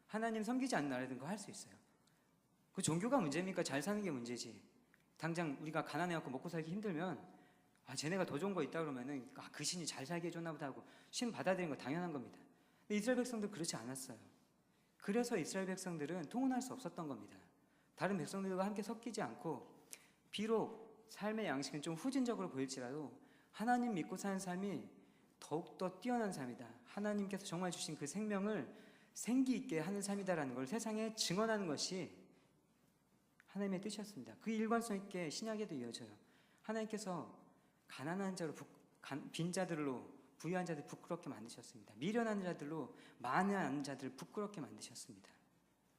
하나님 섬기지 않는 나라든 그거 할 수 있어요. 그 종교가 문제입니까? 잘 사는 게 문제지. 당장 우리가 가난해갖고 먹고 살기 힘들면 쟤네가 더 좋은 거 있다 그러면은 그 신이 잘 살게 해줬나 보다 하고 신 받아들이는 거 당연한 겁니다. 근데 이스라엘 백성들 그렇지 않았어요. 그래서 이스라엘 백성들은 통혼할 수 없었던 겁니다. 다른 백성들과 함께 섞이지 않고 비록 삶의 양식은 좀 후진적으로 보일지라도 하나님 믿고 사는 삶이 더욱더 뛰어난 삶이다. 하나님께서 정말 주신 그 생명을 생기 있게 하는 삶이다라는 걸 세상에 증언하는 것이 하나님의 뜻이었습니다. 그 일관성 있게 신약에도 이어져요. 하나님께서 가난한 자로 빈 자들로 부유한 자들 부끄럽게 만드셨습니다. 미련한 자들로 많은 자들을 부끄럽게 만드셨습니다.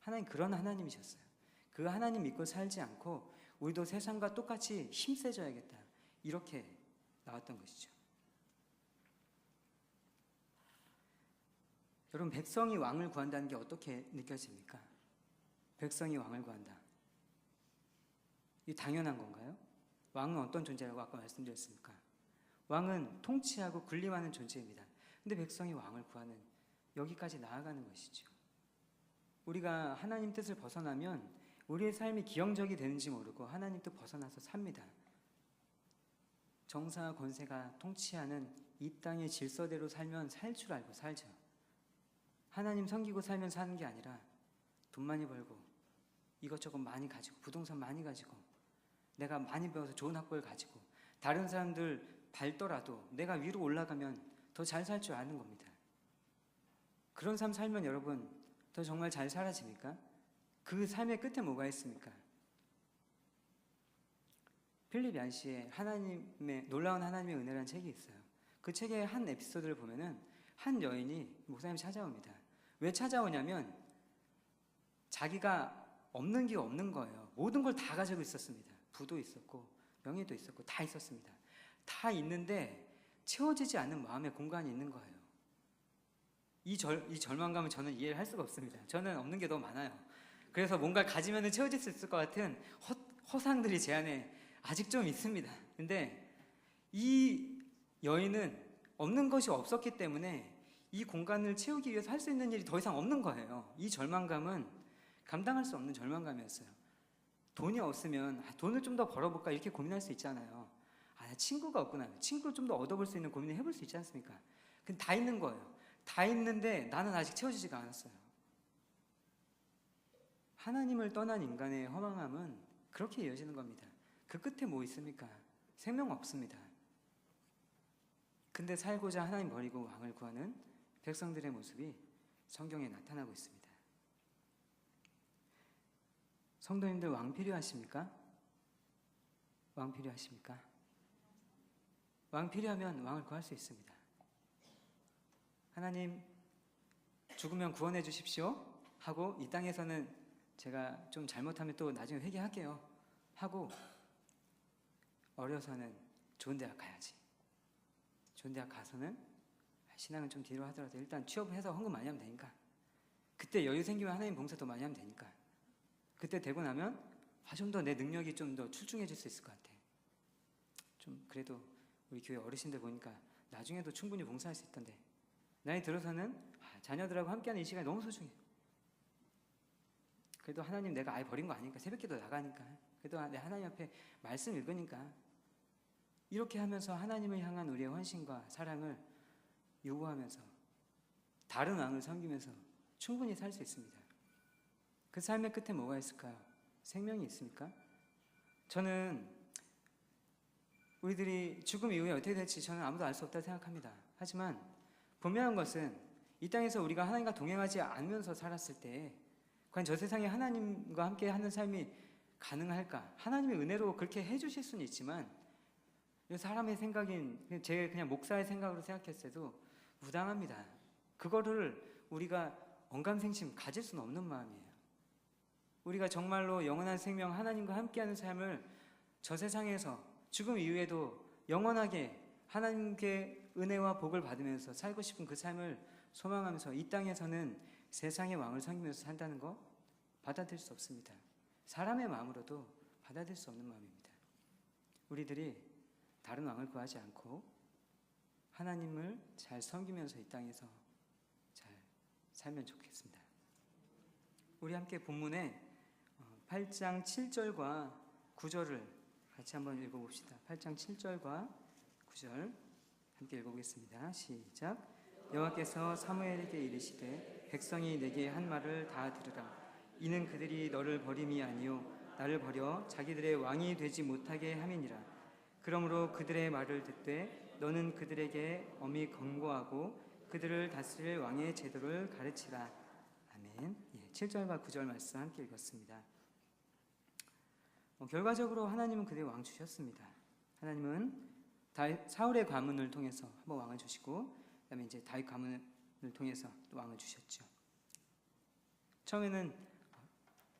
하나님 그런 하나님이셨어요. 그 하나님 믿고 살지 않고 우리도 세상과 똑같이 힘세져야겠다. 이렇게 나왔던 것이죠. 여러분 백성이 왕을 구한다는 게 어떻게 느껴집니까? 백성이 왕을 구한다. 이게 당연한 건가요? 왕은 어떤 존재라고 아까 말씀드렸습니까? 왕은 통치하고 군림하는 존재입니다. 근데 백성이 왕을 구하는 여기까지 나아가는 것이죠. 우리가 하나님 뜻을 벗어나면 우리의 삶이 기형적이 되는지 모르고 하나님 뜻 벗어나서 삽니다. 정사와 권세가 통치하는 이 땅의 질서대로 살면 살 줄 알고 살죠. 하나님 섬기고 살면 사는 게 아니라 돈 많이 벌고 이것저것 많이 가지고 부동산 많이 가지고 내가 많이 배워서 좋은 학벌 가지고 다른 사람들 밟더라도 내가 위로 올라가면 더 잘 살 줄 아는 겁니다. 그런 삶 살면 여러분 더 정말 잘 살아집니까? 그 삶의 끝에 뭐가 있습니까? 필립 얀시의 하나님의 놀라운 하나님의 은혜라는 책이 있어요. 그 책의 한 에피소드를 보면은 한 여인이 목사님 찾아옵니다. 왜 찾아오냐면 자기가 없는 게 없는 거예요. 모든 걸 다 가지고 있었습니다. 부도 있었고 명예도 있었고 다 있었습니다. 다 있는데 채워지지 않는 마음의 공간이 있는 거예요. 이 절망감을 저는 이해를 할 수가 없습니다. 저는 없는 게 너무 많아요. 그래서 뭔가 가지면 채워질 수 있을 것 같은 허상들이 제 안에 아직 좀 있습니다. 근데 이 여인은 없는 것이 없었기 때문에 이 공간을 채우기 위해서 할 수 있는 일이 더 이상 없는 거예요. 이 절망감은 감당할 수 없는 절망감이었어요. 돈이 없으면 돈을 좀 더 벌어볼까 이렇게 고민할 수 있잖아요. 친구가 없구나. 친구를 좀 더 얻어볼 수 있는 고민을 해볼 수 있지 않습니까? 근데 다 있는 거예요. 다 있는데 나는 아직 채워지지가 않았어요. 하나님을 떠난 인간의 허망함은 그렇게 이어지는 겁니다. 그 끝에 뭐 있습니까? 생명 없습니다. 근데 살고자 하나님 버리고 왕을 구하는 백성들의 모습이 성경에 나타나고 있습니다. 성도님들 왕 필요하십니까? 왕 필요하십니까? 왕 필요하면 왕을 구할 수 있습니다. 하나님 죽으면 구원해 주십시오 하고 이 땅에서는 제가 좀 잘못하면 또 나중에 회개할게요 하고 어려서는 좋은 대학 가야지. 좋은 대학 가서는 신앙은 좀 뒤로 하더라도 일단 취업해서 헌금 많이 하면 되니까 그때 여유 생기면 하나님 봉사 더 많이 하면 되니까 그때 되고 나면 좀 더 내 능력이 좀 더 출중해질 수 있을 것 같아. 좀 그래도 우리 교회 어르신들 보니까 나중에도 충분히 봉사할 수 있던데 나이 들어서는 자녀들하고 함께하는 이 시간이 너무 소중해. 그래도 하나님 내가 아예 버린 거 아니니까 새벽기도 나가니까 그래도 내 하나님 앞에 말씀 읽으니까 이렇게 하면서 하나님을 향한 우리의 헌신과 사랑을 요구하면서 다른 왕을 섬기면서 충분히 살 수 있습니다. 그 삶의 끝에 뭐가 있을까요? 생명이 있습니까? 저는 우리들이 죽음 이후에 어떻게 될지 저는 아무도 알 수 없다고 생각합니다. 하지만 분명한 것은 이 땅에서 우리가 하나님과 동행하지 않으면서 살았을 때 과연 저 세상에 하나님과 함께 하는 삶이 가능할까? 하나님의 은혜로 그렇게 해주실 수는 있지만 사람의 생각인 제 그냥 목사의 생각으로 생각했을 때도 부당합니다. 그거를 우리가 언감생심 가질 수는 없는 마음이에요. 우리가 정말로 영원한 생명 하나님과 함께하는 삶을 저 세상에서 죽음 이후에도 영원하게 하나님께 은혜와 복을 받으면서 살고 싶은 그 삶을 소망하면서 이 땅에서는 세상의 왕을 섬기면서 산다는 거 받아들일 수 없습니다. 사람의 마음으로도 받아들일 수 없는 마음입니다. 우리들이 다른 왕을 구하지 않고 하나님을 잘 섬기면서 이 땅에서 잘 살면 좋겠습니다. 우리 함께 본문에 8장 7절과 9절을 같이 한번 읽어봅시다. 8장 7절과 9절 함께 읽어보겠습니다. 시작. 여호와께서 사무엘에게 이르시되 백성이 내게 한 말을 다 들으라. 이는 그들이 너를 버림이 아니요 나를 버려 자기들의 왕이 되지 못하게 함이니라. 그러므로 그들의 말을 듣되 너는 그들에게 엄히 권고하고 그들을 다스릴 왕의 제도를 가르치라. 아멘. 7절과 9절 말씀 함께 읽었습니다. 결과적으로 하나님은 그들의 왕 주셨습니다. 하나님은 사울의 가문을 통해서 한번 왕을 주시고 그다음에 이제 다윗 가문을 통해서 또 왕을 주셨죠. 처음에는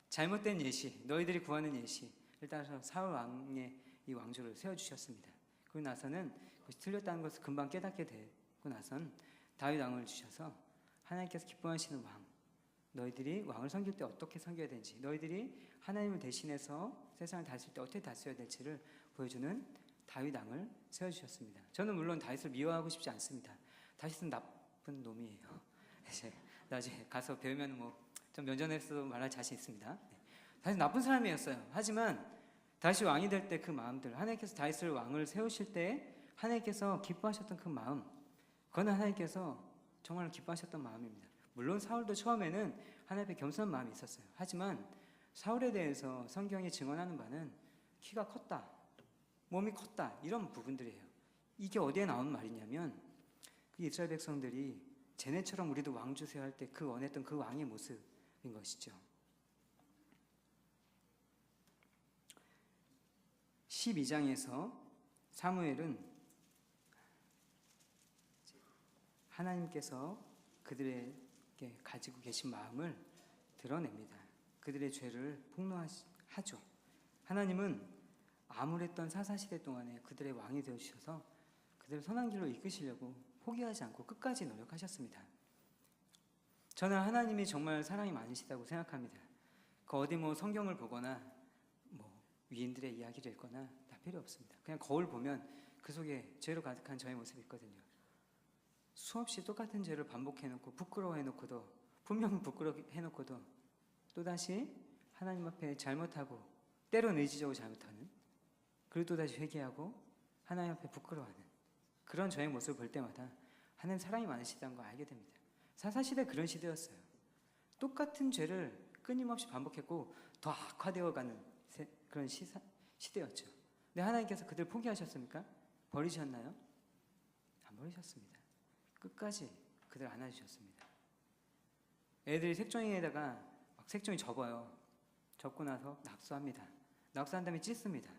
잘못된 예시, 너희들이 구하는 예시를 따라서 사울 왕의 이 왕조를 세워주셨습니다. 그리고 나서는 그것이 틀렸다는 것을 금방 깨닫게 되고 나선 다윗 왕을 주셔서 하나님께서 기뻐하시는 왕, 너희들이 왕을 섬길 때 어떻게 섬겨야 되는지, 너희들이 하나님을 대신해서 세상을 다스릴 때 어떻게 다스려야 될지를 보여주는 다윗 왕을 세워주셨습니다. 저는 물론 다윗을 미워하고 싶지 않습니다. 다윗은 나쁜 놈이에요. 이제 나중에 가서 배우면 좀 면전에서도 말할 자신 있습니다. 다윗은 나쁜 사람이었어요. 하지만 다윗이 왕이 될 때 그 마음들, 하나님께서 다윗을 왕을 세우실 때 하나님께서 기뻐하셨던 그 마음, 그건 하나님께서 정말 기뻐하셨던 마음입니다. 물론 사울도 처음에는 하나님 앞에 겸손한 마음이 있었어요. 하지만 사울에 대해서 성경이 증언하는 바는 키가 컸다, 몸이 컸다, 이런 부분들이에요. 이게 어디에 나온 말이냐면 그 이스라엘 백성들이 쟤네처럼 우리도 왕 주세요 할 때 그 원했던 그 왕의 모습인 것이죠. 12장에서 사무엘은 하나님께서 그들에게 가지고 계신 마음을 드러냅니다. 그들의 죄를 폭로하죠. 하나님은 암울했던 사사시대 동안에 그들의 왕이 되어주셔서 그들을 선한 길로 이끄시려고 포기하지 않고 끝까지 노력하셨습니다. 저는 하나님이 정말 사랑이 많으시다고 생각합니다. 그 어디 성경을 보거나 위인들의 이야기를 읽거나 다 필요 없습니다. 그냥 거울 보면 그 속에 죄로 가득한 저의 모습이 있거든요. 수없이 똑같은 죄를 반복해놓고 부끄러워해놓고도 분명 부끄러워해놓고도 또다시 하나님 앞에 잘못하고 때론 의지적으로 잘못하는, 그리고 또다시 회개하고 하나님 앞에 부끄러워하는 그런 저의 모습을 볼 때마다 하나님 사랑이 많으시다는 걸 알게 됩니다. 사사시대 그런 시대였어요. 똑같은 죄를 끊임없이 반복했고 더 악화되어가는 그런 시대였죠. 근데 하나님께서 그들 포기하셨습니까? 버리셨나요? 안 버리셨습니다. 끝까지 그들 안아주셨습니다. 애들이 색종이에다가 막 색종이 접어요. 접고 나서 낙수합니다. 낙수한 다음에 찢습니다.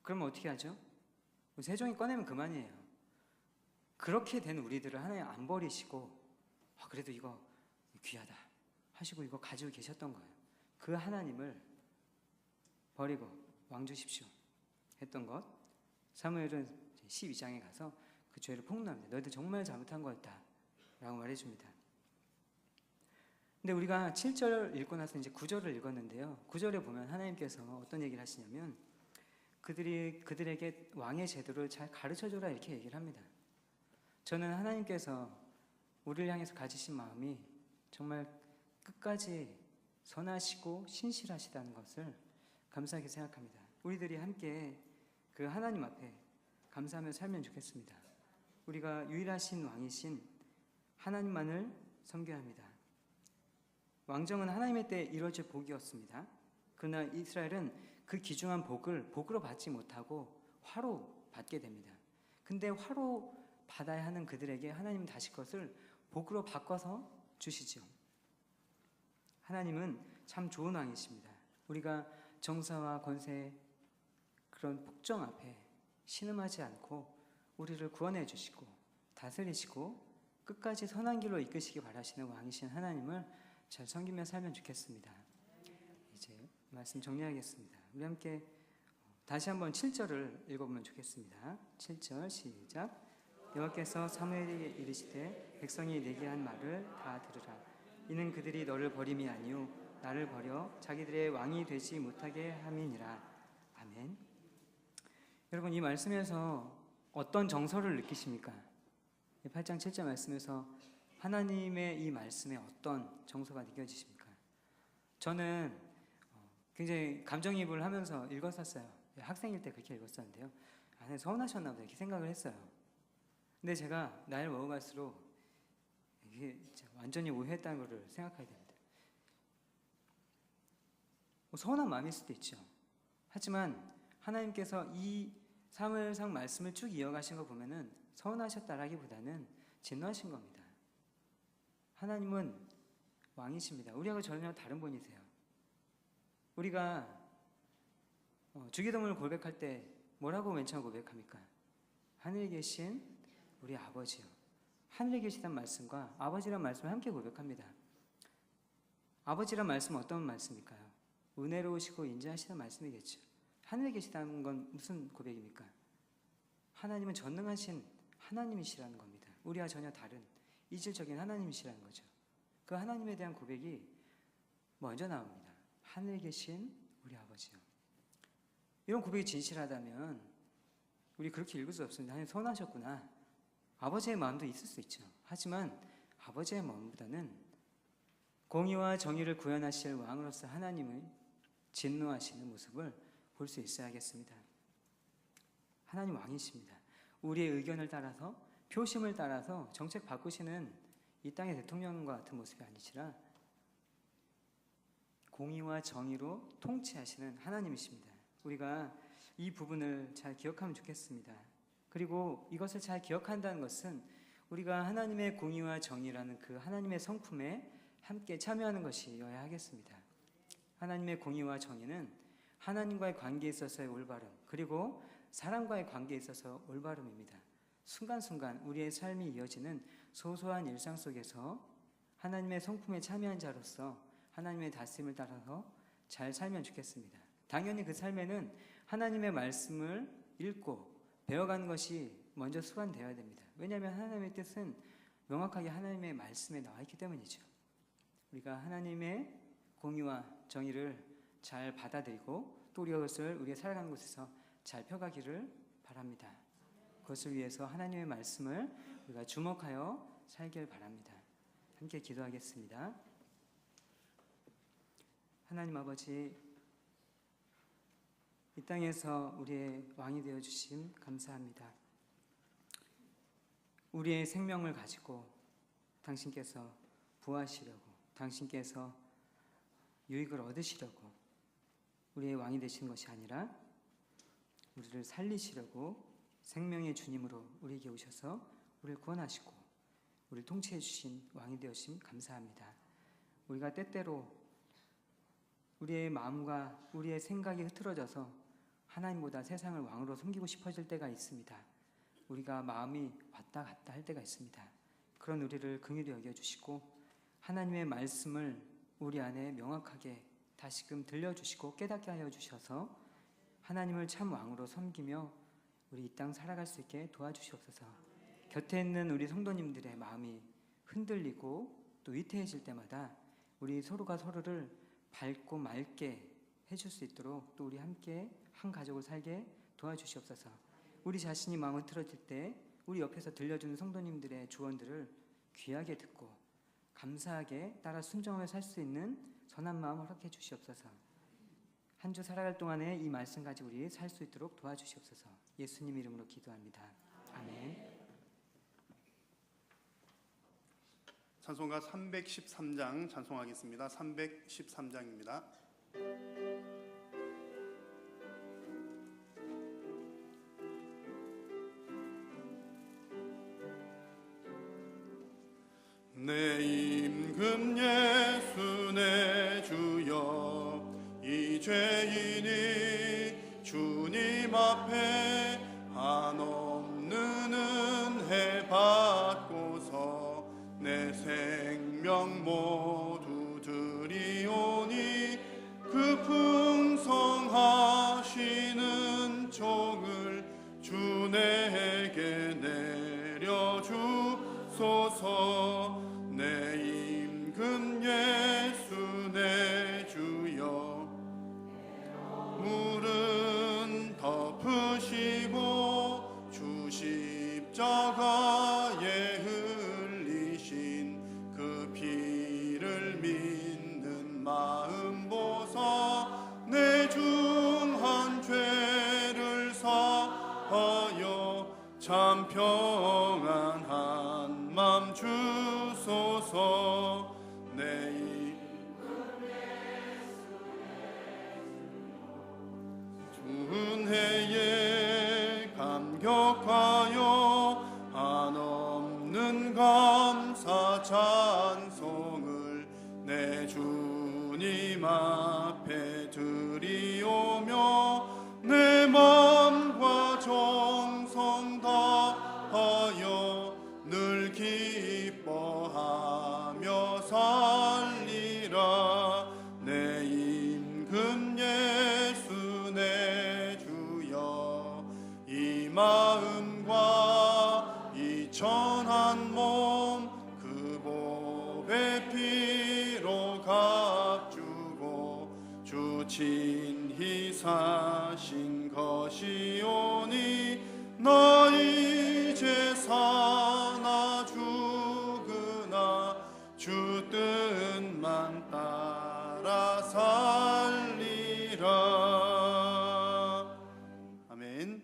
그러면 어떻게 하죠? 세종이 꺼내면 그만이에요. 그렇게 된 우리들을 하나님 안 버리시고 그래도 이거 귀하다 하시고 이거 가지고 계셨던 거예요. 그 하나님을 버리고 왕 주십시오 했던 것. 사무엘은 12장에 가서 그 죄를 폭로합니다. 너희들 정말 잘못한 거였다 라고 말해줍니다. 근데 우리가 7절 읽고 나서 이제 9절을 읽었는데요. 9절에 보면 하나님께서 어떤 얘기를 하시냐면 그들에게 왕의 제도를 잘 가르쳐줘라 이렇게 얘기를 합니다. 저는 하나님께서 우리를 향해서 가지신 마음이 정말 끝까지 선하시고 신실하시다는 것을 감사하게 생각합니다. 우리들이 함께 그 하나님 앞에 감사하며 살면 좋겠습니다. 우리가 유일하신 왕이신 하나님만을 섬겨야 합니다. 왕정은 하나님의 때에 이루어질 복이었습니다. 그러나 이스라엘은 그 귀중한 복을 복으로 받지 못하고 화로 받게 됩니다. 근데 화로 받아야 하는 그들에게 하나님은 다시 그것을 복으로 바꿔서 주시죠. 하나님은 참 좋은 왕이십니다. 우리가 정사와 권세 그런 폭정 앞에 신음하지 않고 우리를 구원해 주시고 다스리시고 끝까지 선한 길로 이끄시기 바라시는 왕이신 하나님을 잘 섬기며 살면 좋겠습니다. 이제 말씀 정리하겠습니다. 우리 함께 다시 한번 7절을 읽어보면 좋겠습니다. 7절 시작. 여호와께서 사무엘에게 이르시되 백성이 내게 한 말을 다 들으라. 이는 그들이 너를 버림이 아니요 나를 버려 자기들의 왕이 되지 못하게 함이니라. 아멘. 여러분, 이 말씀에서 어떤 정서를 느끼십니까? 8장 7절 말씀에서 하나님의 이 말씀에 어떤 정서가 느껴지십니까? 저는 굉장히 감정이입을 하면서 읽었었어요. 학생일 때 그렇게 읽었었는데요. 서운하셨나 보다 이렇게 생각을 했어요. 근데 제가 나이를 먹어갈수록 이게 완전히 오해했다는 것을 생각하게 됩니다. 서운한 마음일 수도 있죠. 하지만 하나님께서 이 사무엘상 말씀을 쭉 이어가신 거 보면은 서운하셨다라기보다는 진노하신 겁니다. 하나님은 왕이십니다. 우리하고 전혀 다른 분이세요. 우리가 주기도문을 고백할 때 뭐라고 맨 처음 고백합니까? 하늘에 계신 우리 아버지요. 하늘에 계시다는 말씀과 아버지란 말씀을 함께 고백합니다. 아버지란 말씀은 어떤 말씀일까요? 은혜로우시고 인자하시는 말씀이겠죠. 하늘에 계시다는 건 무슨 고백입니까? 하나님은 전능하신 하나님이시라는 겁니다. 우리와 전혀 다른 이질적인 하나님이시라는 거죠. 그 하나님에 대한 고백이 먼저 나옵니다. 하늘에 계신 우리 아버지요. 이런 고백이 진실하다면 우리 그렇게 읽을 수 없습니다. 하나님 서운하셨구나. 아버지의 마음도 있을 수 있죠. 하지만 아버지의 마음보다는 공의와 정의를 구현하실 왕으로서 하나님의 진노하시는 모습을 볼 수 있어야겠습니다. 하나님 왕이십니다. 우리의 의견을 따라서 표심을 따라서 정책 바꾸시는 이 땅의 대통령과 같은 모습이 아니시라 공의와 정의로 통치하시는 하나님이십니다. 우리가 이 부분을 잘 기억하면 좋겠습니다. 그리고 이것을 잘 기억한다는 것은 우리가 하나님의 공의와 정의라는 그 하나님의 성품에 함께 참여하는 것이어야 하겠습니다. 하나님의 공의와 정의는 하나님과의 관계에 있어서의 올바름, 그리고 사람과의 관계에 있어서 올바름입니다. 순간순간 우리의 삶이 이어지는 소소한 일상 속에서 하나님의 성품에 참여한 자로서 하나님의 다스림을 따라서 잘 살면 좋겠습니다. 당연히 그 삶에는 하나님의 말씀을 읽고 배워가는 것이 먼저 수반되어야 됩니다. 왜냐하면 하나님의 뜻은 명확하게 하나님의 말씀에 나와 있기 때문이죠. 우리가 하나님의 공의와 정의를 잘 받아들이고 또 우리가 그것을 우리가 살아가는 곳에서 잘 펴가기를 바랍니다. 그것을 위해서 하나님의 말씀을 우리가 주목하여 살길 바랍니다. 함께 기도하겠습니다. 하나님 아버지, 이 땅에서 우리의 왕이 되어주심 감사합니다. 우리의 생명을 가지고 당신께서 부하시려고, 당신께서 유익을 얻으시려고 우리의 왕이 되시는 것이 아니라 우리를 살리시려고 생명의 주님으로 우리에게 오셔서 우리를 구원하시고 우리를 통치해 주신 왕이 되어주심 감사합니다. 우리가 때때로 우리의 마음과 우리의 생각이 흐트러져서 하나님보다 세상을 왕으로 섬기고 싶어질 때가 있습니다. 우리가 마음이 왔다 갔다 할 때가 있습니다. 그런 우리를 긍휼히 여겨주시고 하나님의 말씀을 우리 안에 명확하게 다시금 들려주시고 깨닫게 하여 주셔서 하나님을 참 왕으로 섬기며 우리 이 땅 살아갈 수 있게 도와주시옵소서. 곁에 있는 우리 성도님들의 마음이 흔들리고 또 위태해질 때마다 우리 서로가 서로를 밝고 맑게 해줄 수 있도록 또 우리 함께 한 가족을 살게 도와주시옵소서. 우리 자신이 마음을 틀어질 때 우리 옆에서 들려주는 성도님들의 조언들을 귀하게 듣고 감사하게 따라 순종하며 살 수 있는 선한 마음 허락해 주시옵소서. 한 주 살아갈 동안에 이 말씀 가지고 우리 살 수 있도록 도와주시옵소서. 예수님 이름으로 기도합니다. 아멘. 찬송가 313장 찬송하겠습니다. 313장입니다. 내 임금 예수 내 주여 이 죄인이 주님 앞에 한없는 은혜 받고서 내 생명 모두 드리오니 그 풍성하시는 종을 주 내게 내려주소서. 내 임금 예수 내 주여 물은 덮으시고 주 십자가에 흘리신 그 피를 믿는 마음 보사 내 중한 죄를 사하여 참 평안한 맘 주소서. 내 은혜에 감격하여 한없는 감사 찬송을 내 주님 앞에 드리오며 내 맘과 정성 다하여 늘 기뻐하며 살리라. 내 임금 예수 내 주여 이 마음과 이 천한 몸 그 보배 피로 값주고 주 친히 사신 것이오니 나 이제 사나 죽으나 주 뜻만 따라 살리라. 아멘.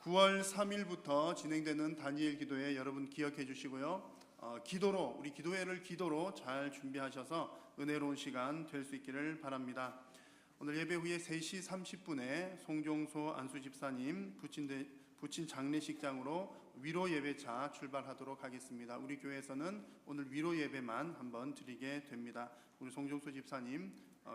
9월 3일부터 진행되는 다니엘 기도회 여러분 기억해 주시고요. 기도로 우리 기도회를 기도로 잘 준비하셔서 은혜로운 시간 될 수 있기를 바랍니다. 오늘 예배 후에 3시 30분에 송종소 안수 집사님 부친 장례식장으로 위로 예배차 출발하도록 하겠습니다. 우리 교회에서는 오늘 위로 예배만 한번 드리게 됩니다. 우리 송종소 집사님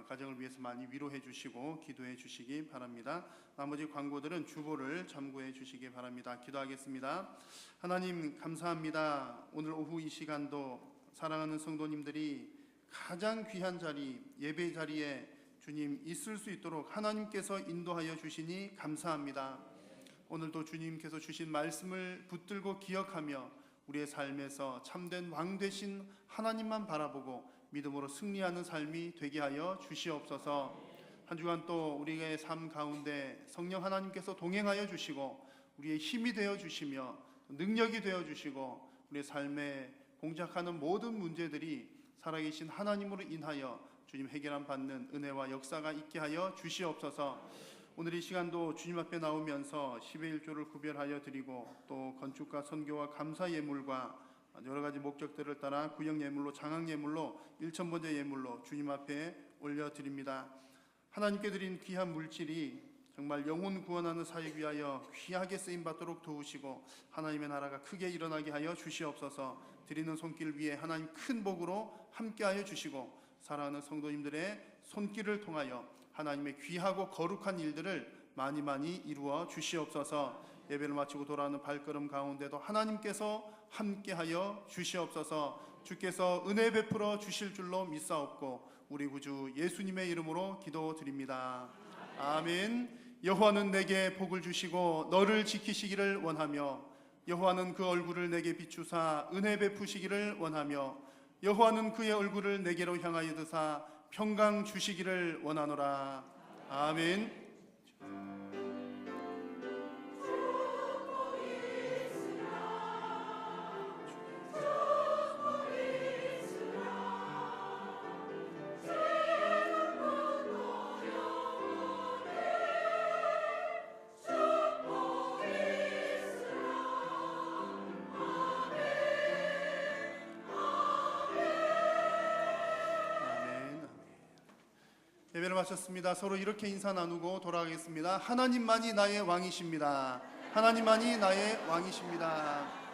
가정을 위해서 많이 위로해 주시고 기도해 주시기 바랍니다. 나머지 광고들은 주보를 참고해 주시기 바랍니다. 기도하겠습니다. 하나님 감사합니다. 오늘 오후 이 시간도 사랑하는 성도님들이 가장 귀한 자리 예배 자리에 주님 있을 수 있도록 하나님께서 인도하여 주시니 감사합니다. 오늘도 주님께서 주신 말씀을 붙들고 기억하며 우리의 삶에서 참된 왕 되신 하나님만 바라보고 믿음으로 승리하는 삶이 되게 하여 주시옵소서. 한 주간 또 우리의 삶 가운데 성령 하나님께서 동행하여 주시고 우리의 힘이 되어 주시며 능력이 되어 주시고 우리의 삶에 봉착하는 모든 문제들이 살아계신 하나님으로 인하여 주님 해결함 받는 은혜와 역사가 있게 하여 주시옵소서. 오늘 이 시간도 주님 앞에 나오면서 10의 1조를 구별하여 드리고 또 건축과 선교와 감사 예물과 여러 가지 목적들을 따라 구역 예물로 장학 예물로 1,000번째 예물로 주님 앞에 올려드립니다. 하나님께 드린 귀한 물질이 정말 영혼 구원하는 사역 위하여 귀하게 쓰임받도록 도우시고 하나님의 나라가 크게 일어나게 하여 주시옵소서. 드리는 손길 위에 하나님 큰 복으로 함께하여 주시고 사랑하는 성도님들의 손길을 통하여 하나님의 귀하고 거룩한 일들을 많이 많이 이루어 주시옵소서. 예배를 마치고 돌아오는 발걸음 가운데도 하나님께서 함께하여 주시옵소서. 주께서 은혜 베풀어 주실 줄로 믿사옵고 우리 구주 예수님의 이름으로 기도드립니다. 아멘. 여호와는 내게 복을 주시고 너를 지키시기를 원하며 여호와는 그 얼굴을 내게 비추사 은혜 베푸시기를 원하며 여호와는 그의 얼굴을 내게로 향하여 드사 평강 주시기를 원하노라. 아멘. 예배를 마쳤습니다. 서로 이렇게 인사 나누고 돌아가겠습니다. 하나님만이 나의 왕이십니다. 하나님만이 나의 왕이십니다.